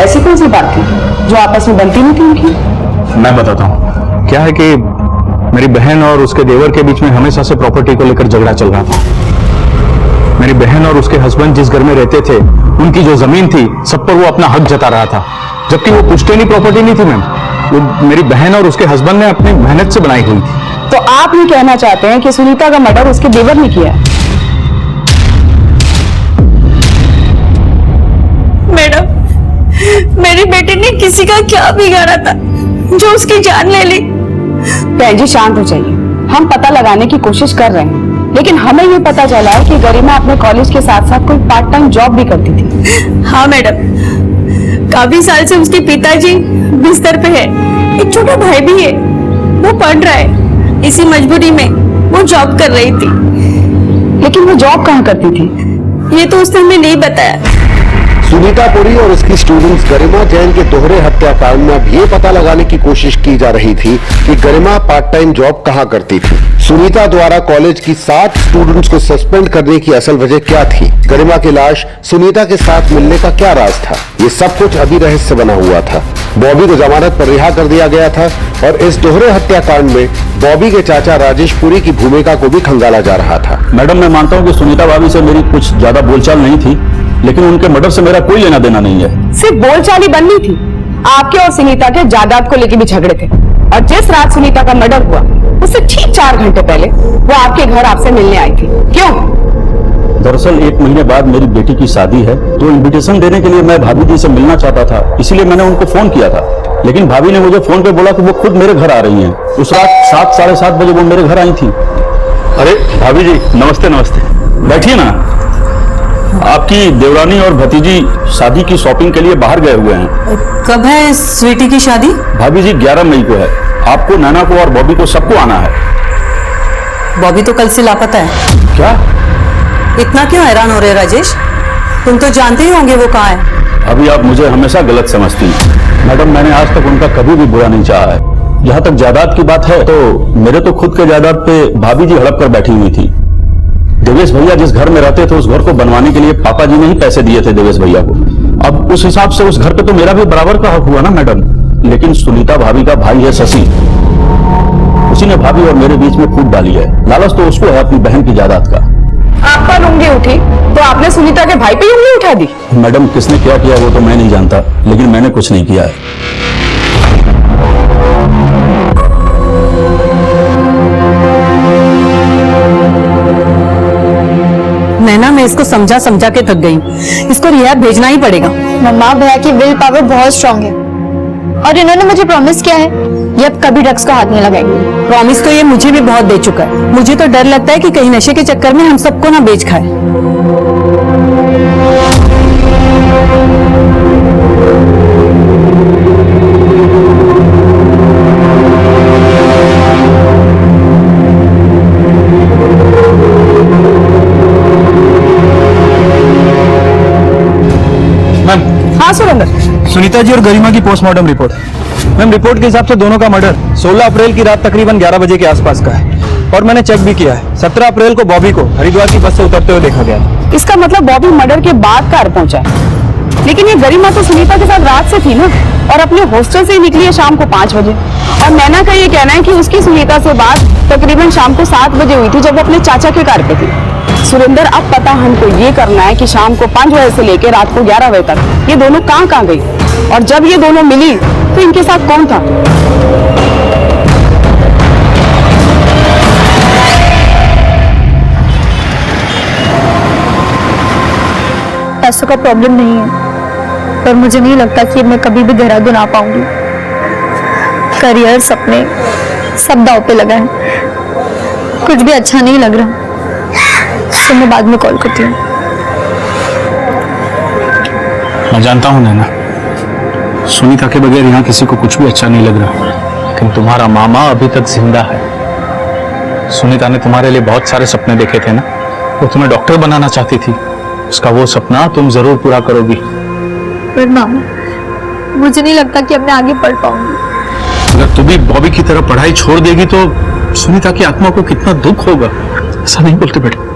ऐसी कौन सी बात थी जो आपस में बनती नहीं थी उनकी? मैं बताता हूँ। क्या है कि मेरी बहन और उसके देवर के बीच में हमेशा से प्रॉपर्टी को लेकर झगड़ा चल रहा था। मेरी बहन और उसके हस्बैंड जिस घर में रहते थे, उनकी जो जमीन थी सब पर वो अपना हक जता रहा था, जबकि वो पुश्तैनी प्रॉपर्टी नहीं थी मैम। वो मेरी बहन और उसके हस्बैंड ने अपनी मेहनत से बनाई हुई थी। तो आप ये कहना चाहते हैं कि सुनीता का मर्डर उसके देवर ने किया है? मैडम, मेरी बेटी ने किसी का क्या बिगाड़ा था जो उसकी जान ले ली? बहन जी शांत हो जाइए, हम पता लगाने की कोशिश कर रहे हैं, लेकिन हमें ये पता चला है कि गरिमा अपने कॉलेज के साथ साथ कोई पार्ट टाइम जॉब भी करती थी। हाँ मैडम, काफी साल से उसके पिताजी बिस्तर पे है, एक छोटा भाई भी है, वो पढ़ रहा है, इसी मजबूरी में वो जॉब कर रही थी। लेकिन वो जॉब कहाँ करती थी? ये तो उसने हमें नहीं बताया। सुनीता पुरी और उसकी स्टूडेंट्स गरिमा जैन के दोहरे हत्याकांड में अब ये पता लगाने की कोशिश की जा रही थी कि गरिमा पार्ट टाइम जॉब कहां करती थी। सुनीता द्वारा कॉलेज की 7 स्टूडेंट्स को सस्पेंड करने की असल वजह क्या थी? गरिमा की लाश सुनीता के साथ मिलने का क्या राज था? ये सब कुछ अभी रहस्य बना हुआ था। बॉबी को जमानत पर रिहा कर दिया गया था और इस दोहरे हत्याकांड में बॉबी के चाचा राजेश पुरी की भूमिका को भी खंगाला जा रहा था। मैडम, मैं मानता हूँ कि सुनीता भाभी से मेरी कुछ ज्यादा बोलचाल नहीं थी, लेकिन उनके मर्डर से मेरा कोई लेना देना नहीं है। सिर्फ बोलचाल ही बननी थी। आपके और सुनीता के जायदाद को लेकर भी झगड़े थे, और जिस रात सुनीता का मर्डर हुआ उससे ठीक 4 घंटे पहले वो आपके घर आपसे मिलने आई थी। क्यों? दरअसल 1 महीने बाद मेरी बेटी की शादी है, तो इनविटेशन देने के लिए मैं भाभी जी से मिलना चाहता था, इसीलिए मैंने उनको फोन किया था। लेकिन भाभी ने मुझे फोन पे बोला कि वो खुद मेरे घर आ रही हैं। उस रात 7 साढ़े 7 बजे वो मेरे घर आई थी। अरे भाभी जी, नमस्ते नमस्ते, बैठिए ना। आपकी देवरानी और भतीजी शादी की शॉपिंग के लिए बाहर गए हुए हैं। कब है स्वीटी की शादी? भाभी जी 11 मई को है। आपको, नैना को और बॉबी को सबको आना है। बॉबी तो कल से लापता है। क्या? इतना क्यों हैरान हो रहे राजेश? तुम तो जानते ही होंगे वो कहाँ है। अभी आप मुझे हमेशा गलत समझती हैं। मैडम, मैंने आज तक उनका कभी भी बुरा नहीं चाहा है। जहाँ तक जायदाद की बात है, तो मेरे तो खुद के जायदाद पे भाभी जी हड़प कर बैठी हुई थी। देवेश भैया जिस घर में रहते थे, उस घर को बनवाने के लिए पापा जी ने ही पैसे दिए थे देवेश भैया को। अब उस हिसाब से उस घर पे तो मेरा भी बराबर का हक हुआ ना मैडम। लेकिन सुनीता भाभी का भाई है शशि, उसी ने भाभी और मेरे बीच में फूट डाली है। लालच तो उसको है अपनी बहन की जायदाद का। आप पर उंगली उठी तो आपने सुनीता के भाई पे उंगली उठा दी। मैडम, किसने क्या किया वो तो मैं नहीं जानता, लेकिन मैंने कुछ नहीं किया है। नैना, मैं इसको समझा समझा के थक गई, इसको रिहाब भेजना ही पड़ेगा। मम्मा, भैया की विल पावर बहुत स्ट्रांग है और इन्होंने मुझे प्रॉमिस किया है ये अब कभी ड्रग्स को हाथ नहीं लगाएंगे। प्रॉमिस तो ये मुझे भी बहुत दे चुका है। मुझे तो डर लगता है कि कहीं नशे के चक्कर में हम सबको ना बेच खाए। हाँ सुरेंद्र, सुनीता जी और गरिमा की पोस्टमार्टम रिपोर्ट। मैम, रिपोर्ट के हिसाब से दोनों का मर्डर 16 अप्रैल की रात तकरीबन 11 बजे के आसपास का है, और मैंने चेक भी किया है। 17 अप्रैल को बॉबी को हरिद्वार की बस से उतरते हुए देखा गया था। इसका मतलब बॉबी मर्डर के बाद घर पहुंचा है। लेकिन ये गरिमा तो सुनीता के साथ रात से थी ना, और अपने हॉस्टल से ही निकली है शाम को 5 बजे। और नैना का ये कहना है कि उसकी सुनीता से बात तकरीबन शाम को 7 बजे हुई थी, जब वो अपने चाचा के घर पे थी। सुरेंद्र, अब पता हमको ये करना है कि शाम को 5 बजे से लेकर रात को 11 बजे तक ये दोनों कहाँ गई, और जब ये दोनों मिली तो इनके साथ कौन था? पैसों का प्रॉब्लम नहीं है, पर मुझे नहीं लगता कि मैं कभी भी देहरादून आ पाऊंगी। करियर, सपने सब दांव पे लगा है। कुछ भी अच्छा नहीं लग रहा, तो मैं बाद में कॉल करती हूँ। मैं जानता हूँ नैना, सुनीता के बगैर यहाँ किसी को कुछ भी अच्छा नहीं लग रहा, लेकिन तुम्हारा मामा अभी तक जिंदा है। सुनीता ने तुम्हारे लिए बहुत सारे सपने देखे थे ना, वो तुम्हें डॉक्टर बनाना चाहती थी, उसका वो सपना तुम जरूर पूरा करोगी। पर मामा, मुझे नहीं लगता कि अब मैं आगे पढ़ पाऊंगी। अगर तू भी बॉबी की तरह पढ़ाई छोड़ देगी तो सुनीता की आत्मा को कितना दुख होगा। ऐसा नहीं बोलते बेटे।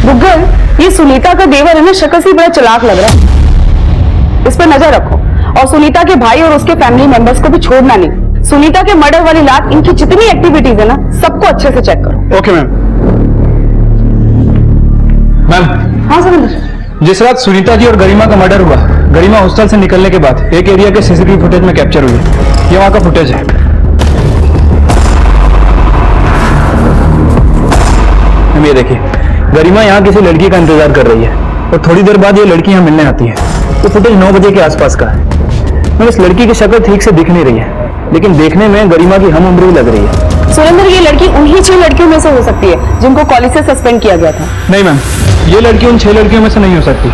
गुग्गल, ये सुनीता का देवर है ना, शक्ल से बड़ा चालाक लग रहा है। इस पर नजर रखो, और सुनीता के भाई और उसके फैमिली मेंबर्स को भी छोड़ना नहीं। सुनीता के मर्डर वाली रात इनकी जितनी एक्टिविटीज है ना, सबको अच्छे से चेक करो। Okay ma'am. मैम। हाँ सुरेंद्र। जिस रात सुनीता जी और गरिमा का मर्डर हुआ, गरिमा हॉस्टल से निकलने के बाद एक एरिया के सीसीटीवी फुटेज में कैप्चर हुई है। ये वहां का फुटेज है। ये देखिए, गरिमा यहाँ किसी लड़की का इंतजार कर रही है और थोड़ी देर बाद ये लड़की यहाँ मिलने आती है। ये फुटेज 9 बजे के आसपास का है। मैं इस लड़की की शक्ल ठीक से दिख नहीं रही है, लेकिन देखने में गरिमा की हम उम्र लग रही है। सुरेंद्र, ये लड़की उन्हीं 6 लड़कियों में से हो सकती है जिनको कॉलेज से सस्पेंड किया गया था। नहीं मैम, ये लड़की उन 6 लड़कियों में से नहीं हो सकती,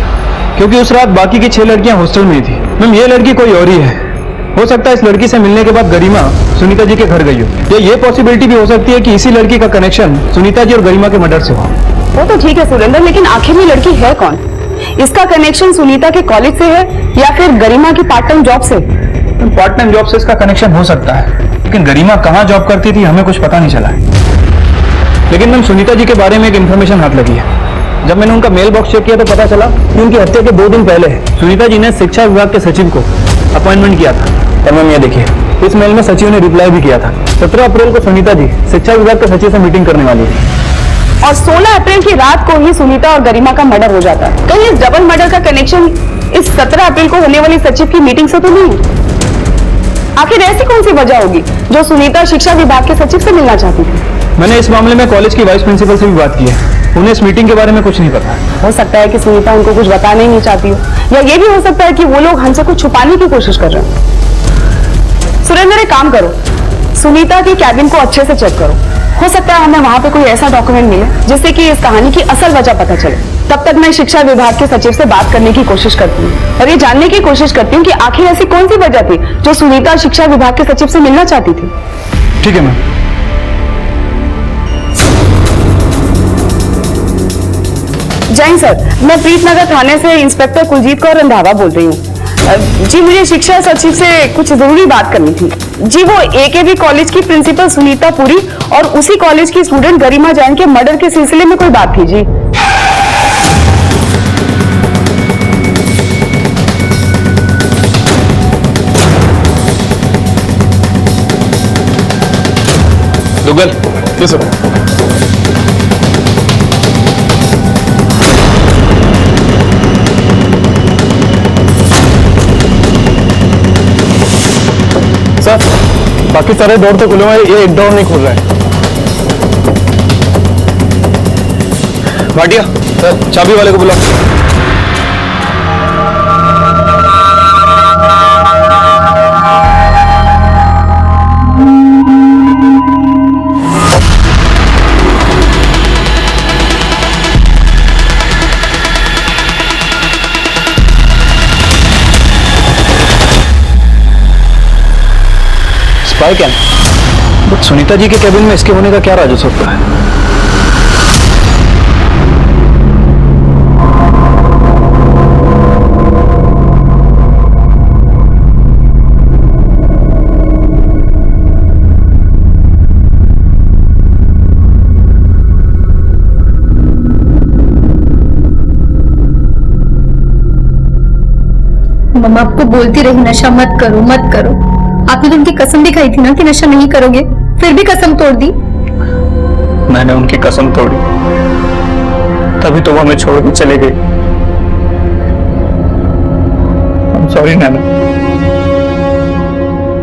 क्योंकि उस रात बाकी की 6 लड़कियां हॉस्टल में ही थी। मैम, ये लड़की कोई और ही है। हो सकता है इस लड़की से मिलने के बाद गरिमा सुनीता जी के घर गई हो, या ये पॉसिबिलिटी भी हो सकती है कि इसी लड़की का कनेक्शन सुनीता जी और गरिमा के मर्डर से हो। वो तो ठीक है सुरेंद्र, लेकिन आखिर ये लड़की है कौन? इसका कनेक्शन सुनीता के कॉलेज से है या फिर गरिमा की पार्ट टाइम जॉब से? पार्ट टाइम जॉब से इसका कनेक्शन हो सकता है, लेकिन गरिमा कहाँ जॉब करती थी हमें कुछ पता नहीं चला है। लेकिन मैम, सुनीता जी के बारे में एक इन्फॉर्मेशन हाथ लगी है। जब मैंने उनका मेल बॉक्स चेक किया तो पता चला कि उनकी हत्या के 2 दिन पहले सुनीता जी ने शिक्षा विभाग के सचिव को अपॉइंटमेंट किया था। और मैम ये देखिए, इस मेल में सचिव ने रिप्लाई भी किया था। 17 अप्रैल को सुनीता जी शिक्षा विभाग के सचिव से मीटिंग करने वाली थी, और 16 अप्रैल की रात को ही सुनीता और गरिमा का मर्डर हो जाता है। कहीं इस डबल मर्डर का कनेक्शन इस 17 अप्रैल को होने वाली सचिव की मीटिंग से तो नहीं? आखिर ऐसी कौन सी वजह होगी जो सुनीता शिक्षा विभाग के सचिव से मिलना चाहती थी? मैंने इस मामले में कॉलेज की वाइस प्रिंसिपल से भी बात की है। उन्हें इस मीटिंग के बारे में कुछ नहीं पता। हो सकता है कि सुनीता उनको कुछ बताना ही नहीं चाहती हो, या ये भी हो सकता है कि वो लोग हमसे कुछ छुपाने की कोशिश कर रहे हैं। सुरेंद्र, एक काम करो, सुनीता की कैबिन को अच्छे से चेक करो। हो सकता है हमें वहां पे कोई ऐसा डॉक्यूमेंट मिले जिससे कि इस कहानी की असल वजह पता चले। तब तक मैं शिक्षा विभाग के सचिव से बात करने की कोशिश करती हूँ और ये जानने की कोशिश करती हूँ कि आखिर ऐसी कौन सी वजह थी जो सुनीता शिक्षा विभाग के सचिव से मिलना चाहती थी। ठीक है मैम। जय सर, मैं प्रीतनगर थाने से इंस्पेक्टर कुलजीत कौर रंधावा बोल रही हूँ। जी, मुझे शिक्षा सचिव से कुछ जरूरी बात करनी थी। जी, वो AKB कॉलेज की प्रिंसिपल सुनीता पुरी और उसी कॉलेज की स्टूडेंट गरिमा जैन के मर्डर के सिलसिले में कोई बात थी। जी गूगल, ये सब सर, बाकी सारे डोर तो खुले हुए हैं, ये एक डोर नहीं खुल रहा है। भाटिया सर, चाबी वाले को बुलाओ। Spy cam, but Sunita ji के कैबिन में इसके होने का क्या राज हो सकता है? मम्मा आपको बोलती रही नशा मत करो मत करो, आपने तो उनकी कसम भी खाई थी ना कि नशा नहीं करोगे, फिर भी कसम तोड़ दी। मैंने उनकी कसम तोड़ी, तभी तो वो हमें छोड़ के चले गए। सॉरी नैना,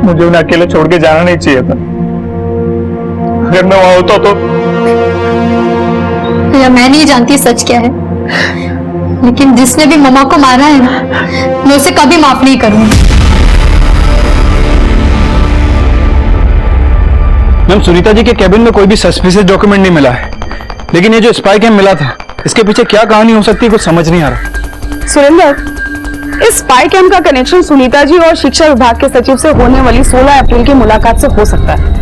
मुझे उन्हें अकेले छोड़ के जाना नहीं चाहिए था। अगर मैं वहां होता तो भैया मैं नहीं जानती सच क्या है, लेकिन जिसने भी मम्मा को मारा है ना, मैं उसे कभी माफ नहीं करूंगी। मैम, सुनीता जी के कैबिन में कोई भी सस्पिशियस डॉक्यूमेंट नहीं मिला है, लेकिन ये जो स्पाई कैम मिला था, इसके पीछे क्या कहानी हो सकती है, कुछ समझ नहीं आ रहा। सुरेंद्र, इस स्पाई कैम का कनेक्शन सुनीता जी और शिक्षा विभाग के सचिव से होने वाली 16 अप्रैल की मुलाकात से हो सकता है।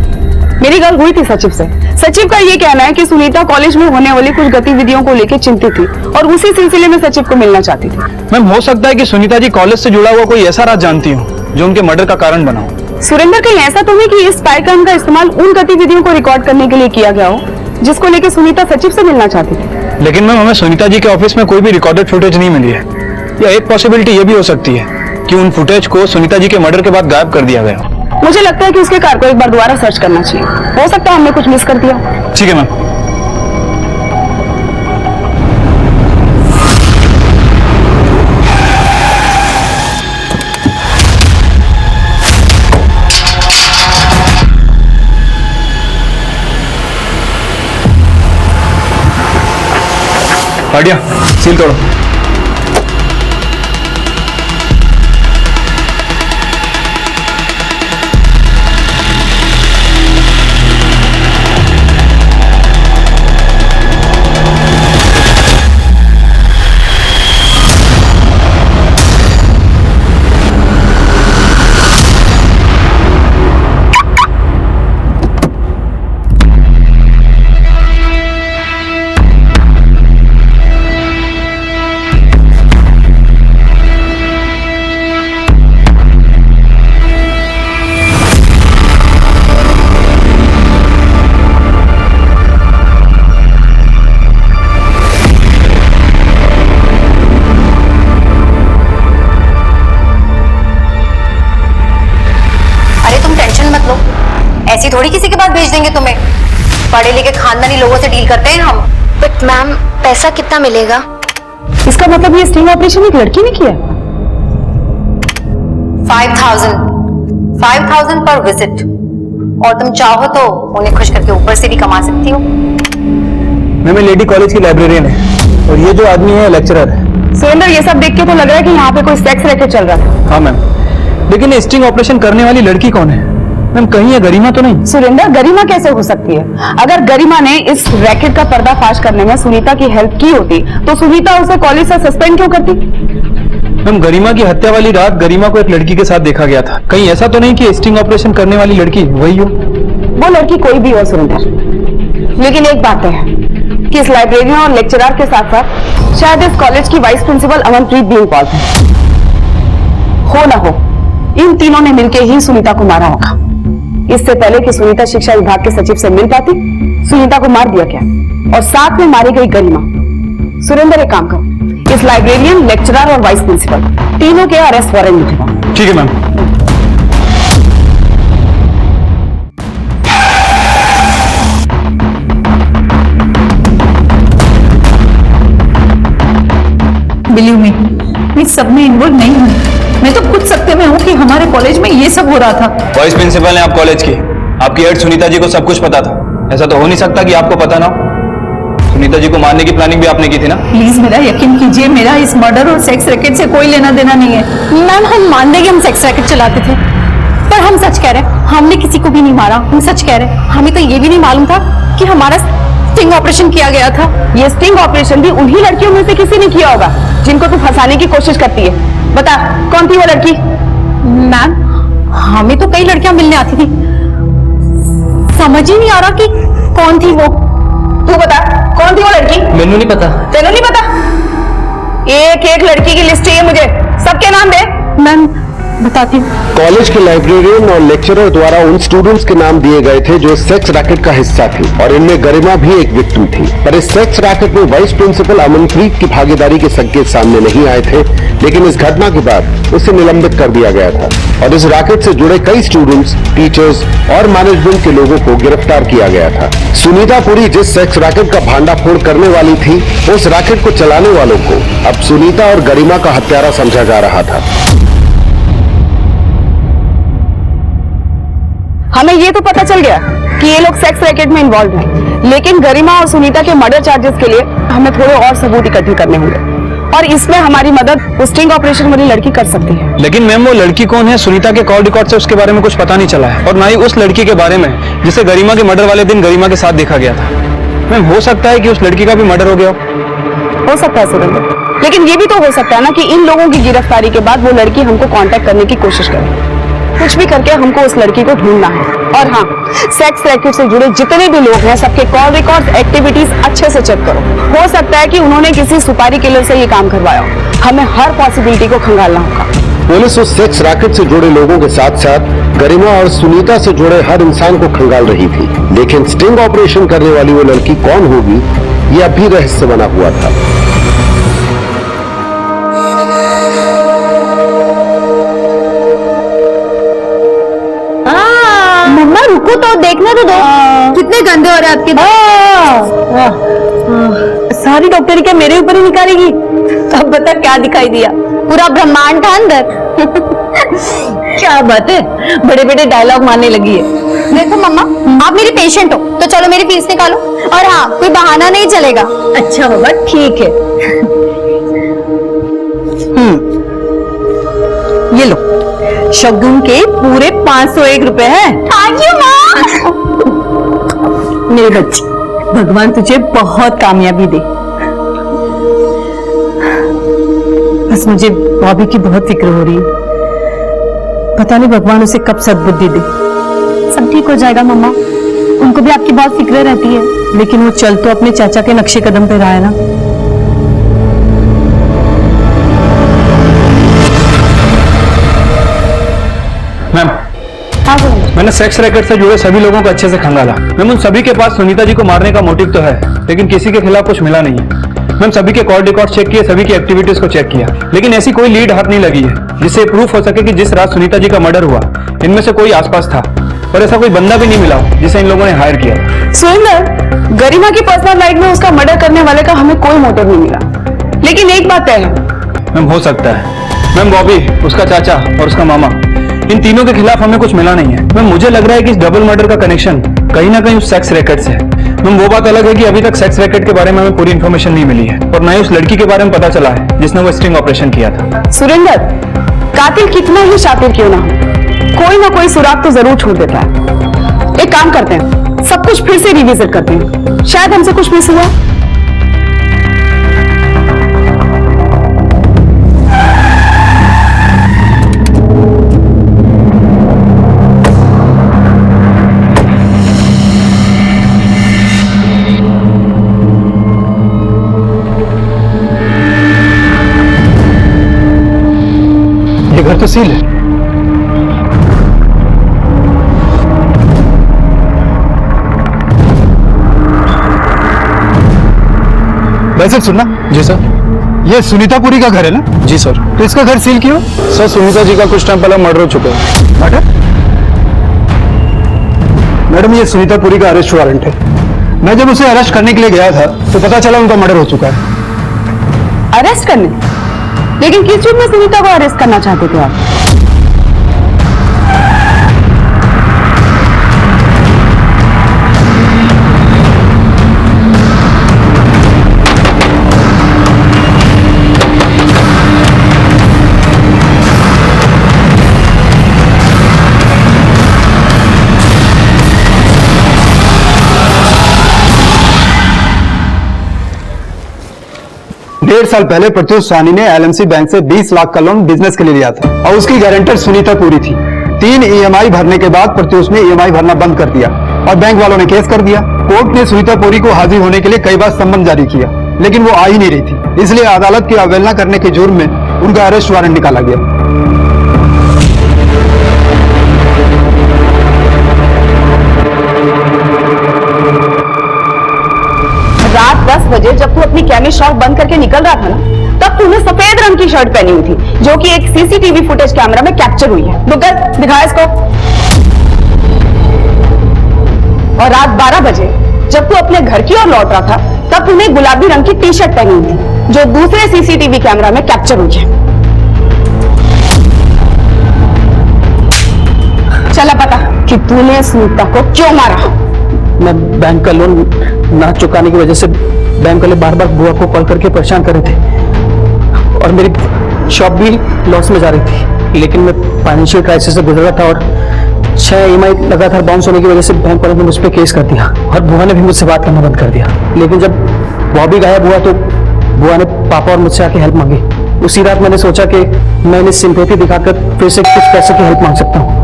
मेरी गल हुई थी सचिव से। सचिव का ये कहना है कि सुनीता कॉलेज में होने वाली कुछ गतिविधियों को लेकर चिंतित थी और उसी सिलसिले में सचिव को मिलना चाहती थी। मैम, हो सकता है कि सुनीता जी कॉलेज से जुड़ा हुआ कोई ऐसा राज जानती हो जो उनके मर्डर का कारण बना हो। सुरेंद्र, कहीं ऐसा तो नहीं कि इस स्पाई कैम का इस्तेमाल उन गतिविधियों को रिकॉर्ड करने के लिए किया गया हो जिसको लेकर सुनीता सचिव से मिलना चाहती थी? लेकिन मैम, हमें सुनीता जी के ऑफिस में कोई भी रिकॉर्डेड फुटेज नहीं मिली है। या एक पॉसिबिलिटी ये भी हो सकती है कि उन फुटेज को सुनीता जी के मर्डर के बाद गायब कर दिया गया। मुझे लगता है कि उसके कार को एक बार दोबारा सर्च करना चाहिए। हो सकता है हमने कुछ मिस कर दिया। ठीक है मैम। हटिया, सील तोड़ो। ऐसी थोड़ी किसी के पास भेज देंगे तुम्हें। पढ़े लिखे खानदानी लोगों से डील करते हैं हम। बट मैम, पैसा कितना मिलेगा? इसका मतलब ये स्टिंग ऑपरेशन एक लड़की ने किया? 5,000 पर विजिट, और तुम चाहो तो उन्हें खुश करके ऊपर से भी कमा सकती हो। मैं लेडी कॉलेज की लाइब्रेरियन है और ये जो आदमी है लेक्चरर है। सुरेंद्र, ये सब देख के तो लग रहा है कि यहाँ पे कोई सेक्स रैकेट चल रहा है। हाँ मैम, लेकिन ये स्टिंग ऑपरेशन करने वाली लड़की कौन है मैम? कहीं ये गरिमा तो नहीं? सुरेंद्र, गरिमा कैसे हो सकती है? अगर गरिमा ने इस रैकेट का पर्दाफाश करने में सुनीता की हेल्प की होती तो सुनीता उसे कॉलेज से सस्पेंड क्यों करती? मैम, गरिमा की हत्या वाली रात गरिमा को एक लड़की के साथ देखा गया था। कहीं ऐसा तो नहीं कि स्टिंग ऑपरेशन करने वाली लड़की वही हो? वो लड़की कोई भी हो सुरेंद्र, लेकिन एक बात है कि इस लाइब्रेरियन और लेक्चरर के साथ साथ शायद इस कॉलेज की वाइस प्रिंसिपल अमनप्रीत भी इन्वॉल्व है। हो ना हो, इन तीनों ने मिलकर ही सुनीता को मारा होगा। इससे पहले कि सुनीता शिक्षा विभाग के सचिव से मिल पाती, सुनीता को मार दिया गया और साथ में मारी गई गरिमा। सुरेंद्र, एक काम करो, इस लाइब्रेरियन, लेक्चरर और वाइस प्रिंसिपल तीनों के अरेस्ट वारंट लिखवा। ठीक है मैम। बिलीव मी, मैं सब में इन्वॉल्व नहीं हूँ। मैं तो खुद सत्य में हूँ कि हमारे कॉलेज में ये सब हो रहा था। वाइस प्रिंसिपल है आप कॉलेज की, आपकी हेड सुनीता जी को सब कुछ पता था। ऐसा तो हो नहीं सकता कि आपको पता ना हो। सुनीता जी को मारने की प्लानिंग भी आपने की थी ना? प्लीज मेरा यकीन कीजिए, मेरा इस मर्डर और सेक्स रैकेट से कोई लेना देना नहीं है। मैम, हम मान देंगे हम सेक्स रैकेट चलाते थे, पर हम सच कह रहे हैं, हमने किसी को भी नहीं मारा। हम सच कह रहे हैं, हमें तो ये भी नहीं मालूम था कि हमारा स्टिंग ऑपरेशन किया गया था। ये स्टिंग ऑपरेशन भी उन्हीं लड़कियों में से किसी ने किया होगा जिनको तू फंसाने की कोशिश करती है। बता, कौन थी वो लड़की? मैम, हमें तो कई लड़कियां मिलने आती थी, समझ ही नहीं आ रहा कि कौन थी वो। तू बता, कौन थी वो लड़की? मैनू नहीं पता। तेनू नहीं पता? एक एक लड़की की लिस्ट चाहिए मुझे, सबके नाम दे। मैम, बताती हूँ। कॉलेज के लाइब्रेरियन और लेक्चरर द्वारा उन स्टूडेंट्स के नाम दिए गए थे जो सेक्स रैकेट का हिस्सा थी और इनमें गरिमा भी एक विक्टिम थी। पर इस सेक्स रैकेट में वाइस प्रिंसिपल अमनप्रीत की भागीदारी के संकेत सामने नहीं आए थे, लेकिन इस घटना के बाद उसे निलंबित कर दिया गया था और इस रैकेट से जुड़े कई स्टूडेंट्स, टीचर्स और मैनेजमेंट के लोगों को गिरफ्तार किया गया था। सुनीता पुरी जिस सेक्स रैकेट का भांडाफोड़ करने वाली थी, उस रैकेट को चलाने वालों को अब सुनीता और गरिमा का हत्यारा समझा जा रहा था। हमें ये तो पता चल गया कि ये लोग सेक्स रैकेट में इन्वॉल्व हैं, लेकिन गरिमा और सुनीता के मर्डर चार्जेस के लिए हमें थोड़े और सबूत इकट्ठे करने होंगे और इसमें हमारी मदद वो स्टिंग ऑपरेशन वाली लड़की कर सकती है। लेकिन मैम वो लड़की कौन है? सुनीता के कॉल रिकॉर्ड से उसके बारे में कुछ पता नहीं चला है और ना ही उस लड़की के बारे में जिसे गरिमा के मर्डर वाले दिन गरिमा के साथ देखा गया था। मैम हो सकता है कि उस लड़की का भी मर्डर हो गया हो सकता है सुरेंद्र, लेकिन ये भी तो हो सकता है ना कि इन लोगों की गिरफ्तारी के बाद वो लड़की हमको कांटेक्ट करने की कोशिश करे। कुछ भी करके हमको उस लड़की को ढूंढना है। और हाँ, सेक्स रैकेट से जुड़े जितने भी लोग हैं सबके कॉल रिकॉर्ड्स, एक्टिविटीज अच्छे से चेक करो। हो सकता है कि उन्होंने किसी सुपारी किलर से ये काम करवाया हो। हमें हर पॉसिबिलिटी को खंगालना होगा। पुलिस उस सेक्स रैकेट से जुड़े लोगों के साथ साथ गरिमा और सुनीता से जुड़े हर इंसान को खंगाल रही थी, लेकिन स्टिंग ऑपरेशन करने वाली वो लड़की कौन होगी, ये अब भी रहस्य बना हुआ था। मम्मा रुको तो, देखने तो दो। कितने गंदे हो रहे हैं आपके सारी डॉक्टरी क्या मेरे ऊपर ही निकालेगी? अब बता क्या दिखाई दिया? पूरा ब्रह्मांड था अंदर। क्या बात है, बड़े बड़े डायलॉग मारने लगी है। देखो मम्मा, आप मेरी पेशेंट हो तो चलो मेरी फीस निकालो, और हाँ कोई बहाना नहीं चलेगा। अच्छा बाबा ठीक है। ये लो, शगुन के पूरे 501 रुपए हैं। थैंक यू माँ। मेरे बच्चे, भगवान तुझे बहुत कामयाबी दे। बस मुझे बॉबी की बहुत फिक्र हो रही है। पता नहीं भगवान उसे कब सद्बुद्धि दे। सब ठीक हो जाएगा मम्मा, उनको भी आपकी बहुत फिक्र रहती है। लेकिन वो चल तो अपने चाचा के नक्शे कदम पे रहा है ना। मैम, मैंने सेक्स रैकेट से जुड़े सभी लोगों को अच्छे से खंगाला। मैम उन सभी के पास सुनीता जी को मारने का मोटिव तो है, लेकिन किसी के खिलाफ कुछ मिला नहीं है। मैम सभी के कॉल रिकॉर्ड चेक किए, सभी की एक्टिविटीज को चेक किया, लेकिन ऐसी कोई लीड हाथ नहीं लगी है जिससे प्रूफ हो सके कि जिस रात सुनीता जी का मर्डर हुआ इनमें से कोई आसपास था। और ऐसा कोई बंदा भी नहीं मिला जिसे इन लोगों ने हायर किया। सुरेंद्र, गरिमा की पर्सनल लाइफ में उसका मर्डर करने वाले का हमें कोई मोटिव नहीं मिला, लेकिन एक बात तय है। मैम हो सकता है मैम बॉबी, उसका चाचा और उसका मामा, इन तीनों के खिलाफ हमें कुछ मिला नहीं है। मैम मुझे लग रहा है कि इस डबल मर्डर का कनेक्शन कहीं ना कहीं उस सेक्स रैकेट से है। मैम वो बात अलग है कि अभी तक सेक्स रैकेट के बारे में हमें पूरी इन्फॉर्मेशन नहीं मिली है और ना ही उस लड़की के बारे में पता चला है जिसने वो स्टिंग ऑपरेशन किया था। सुरेंद्र, कातिल कितना ही शातिर क्यों ना हो, कोई ना कोई सुराग तो जरूर छोड़ देता है। एक काम करते हैं, सब कुछ फिर से रिविजिट करते हैं, शायद हमसे कुछ मिस हुआ। ये घर तो सील है। वैसे सुनना। जी सर। ये सुनीता पुरी का घर है ना? जी सर। तो इसका घर सील क्यों? सर सुनीता जी का कुछ टाइम पहले मर्डर हो चुका है। मर्डर? मैडम ये सुनीता पुरी का अरेस्ट वारंट है। मैं जब उसे अरेस्ट करने के लिए गया था तो पता चला उनका मर्डर हो चुका है। अरेस्ट करने? लेकिन किस चीज में सुनीता को अरेस्ट करना चाहते थे आप? डेढ़ साल पहले प्रत्युष साहनी ने एलएमसी बैंक से 20 लाख का लोन बिजनेस के लिए लिया था और उसकी गारंटर सुनीता पुरी थी। 3 ईएमआई भरने के बाद प्रत्युष ने ईएमआई भरना बंद कर दिया और बैंक वालों ने केस कर दिया। कोर्ट ने सुनीता पुरी को हाजिर होने के लिए कई बार सम्मन जारी किया, लेकिन वो आ ही नहीं रही थी, इसलिए अदालत की अवहेलना करने के जुर्म में उनका अरेस्ट वारंट निकाला गया। बजे जब तू अपनी केमिस्ट शॉप बंद करके निकल रहा था ना, तब तूने सफेद रंग की शर्ट पहनी हुई थी, जो कि एक सीसीटीवी फुटेज कैमरा में कैप्चर हुई है। रुक, दिखा इसको। और रात 12 बजे जब तू अपने घर की ओर लौट रहा था, तब तूने गुलाबी रंग की टी शर्ट पहनी हुई थी, जो दूसरे सीसीटीवी कैमरा में कैप्चर हुई है। चला पता कि तूने सुनीता को क्यों मारा। मैं बैंक का लोन ना चुकाने की वजह से बैंक वाले बार बार बुआ को कॉल करके परेशान कर रहे थे और मेरी शॉप भी लॉस में जा रही थी, लेकिन मैं फाइनेंशियल क्राइसिस से गुजर रहा था और 6 EMI लगातार बाउंस होने की वजह से बैंक वालों ने मुझ पर केस कर दिया और बुआ ने भी मुझसे बात करना बंद कर दिया। लेकिन जब बॉबी गायब हुआ तो बुआ ने पापा और मुझसे आके हेल्प मांगी। उसी रात मैंने सोचा कि मैं इन्हें सिंपैथी दिखाकर फिर से कुछ पैसे की हेल्प मांग सकता हूँ।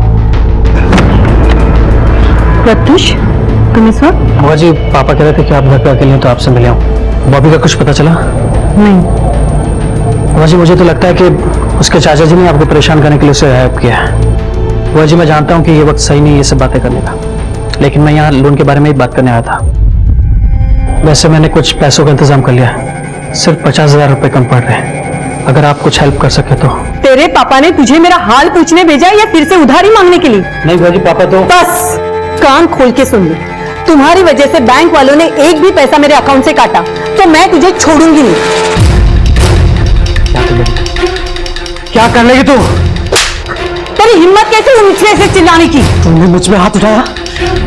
प्रत्युष, तुम इस वक्त? बुआ जी, पापा कह रहे थे कि आप घर पे अकेले हैं तो आपसे मिले हूँ। बॉबी का कुछ पता चला? नहीं। बुआ जी, मुझे तो लगता है कि उसके चाचा जी ने आपको परेशान करने के लिए उसे हेल्प किया है। बुआ जी, मैं जानता हूँ कि ये वक्त सही नहीं है ये सब बातें करने का, लेकिन मैं यहाँ लोन के बारे में ही बात करने आया था। वैसे मैंने कुछ पैसों का इंतजाम कर लिया, सिर्फ 50,000 रुपए कम पड़ रहे हैं। अगर आप कुछ हेल्प कर सके तो। तेरे पापा ने तुझे मेरा हाल पूछने भेजा या फिर से उधारी मांगने के लिए? नहीं बुआ जी, पापा तो। बस कान खोल के सुन ले, तुम्हारी वजह से बैंक वालों ने एक भी पैसा मेरे अकाउंट से काटा तो मैं तुझे छोड़ूंगी नहीं। क्या कर लेगी तू? तेरी हिम्मत कैसे हुई मुझसे ऐसे चिल्लाने की? तुमने मुझ पे हाथ उठाया?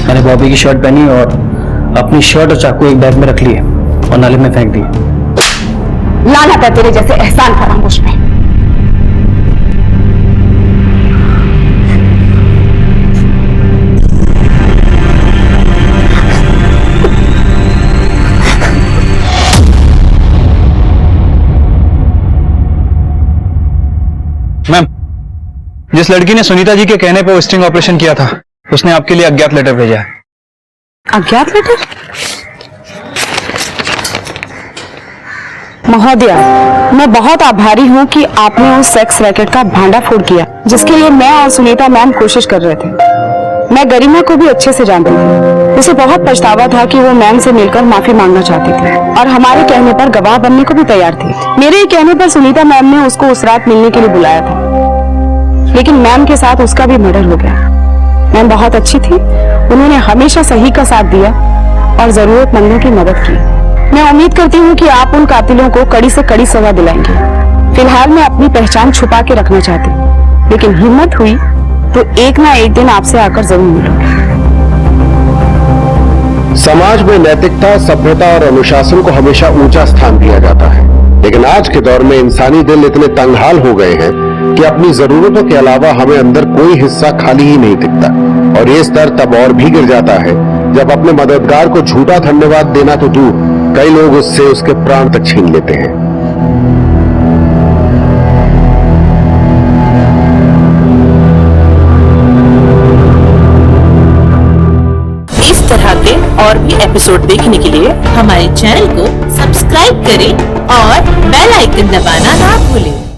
मैंने बॉबी की शर्ट पहनी और अपनी शर्ट और चाकू एक बैग में रख लिए और नाले में फेंक दिए। लानत है तेरे जैसे एहसान फरामोश पे। मैम, जिस लड़की ने सुनीता जी के कहने पर स्टिंग ऑपरेशन किया था, उसने आपके लिए अज्ञात लेटर भेजा है। अज्ञात लेटर? महोदया, मैं बहुत आभारी हूँ कि आपने उस सेक्स रैकेट का भांडाफोड़ किया, जिसके लिए मैं और सुनीता मैम कोशिश कर रहे थे। मैं गरिमा को भी अच्छे से जानती थी। उसे बहुत पछतावा था कि वो मैम से मिलकर माफी मांगना चाहती थी और हमारे कहने पर गवाह बनने को भी तैयार थी। मेरे ही कहने पर सुनीता मैम ने उसको उस रात मिलने के लिए बुलाया था, लेकिन मैम के साथ उसका भी मर्डर हो गया। मैम बहुत अच्छी थी, उन्होंने हमेशा सही का साथ दिया और जरूरतमंदों की मदद की। मैं उम्मीद करती हूँ कि आप उन कातिलों को कड़ी से कड़ी सजा दिलाएंगे। फिलहाल मैं अपनी पहचान छुपा के रखना चाहती हूँ, लेकिन हिम्मत हुई तो एक ना एक दिन आपसे आकर जरूर मिलूंगी। समाज में नैतिकता, सभ्यता और अनुशासन को हमेशा ऊंचा स्थान दिया जाता है, लेकिन आज के दौर में इंसानी दिल इतने तंगहाल हो गए हैं कि अपनी जरूरतों के अलावा हमें अंदर कोई हिस्सा खाली ही नहीं दिखता। और ये स्तर तब और भी गिर जाता है जब अपने मददगार को झूठा धन्यवाद देना तो दूर, कई लोग उससे उसके प्राण तक छीन लेते हैं। इस तरह के और भी एपिसोड देखने के लिए हमारे चैनल को सब्सक्राइब करें और बेल आइकन दबाना ना भूलें।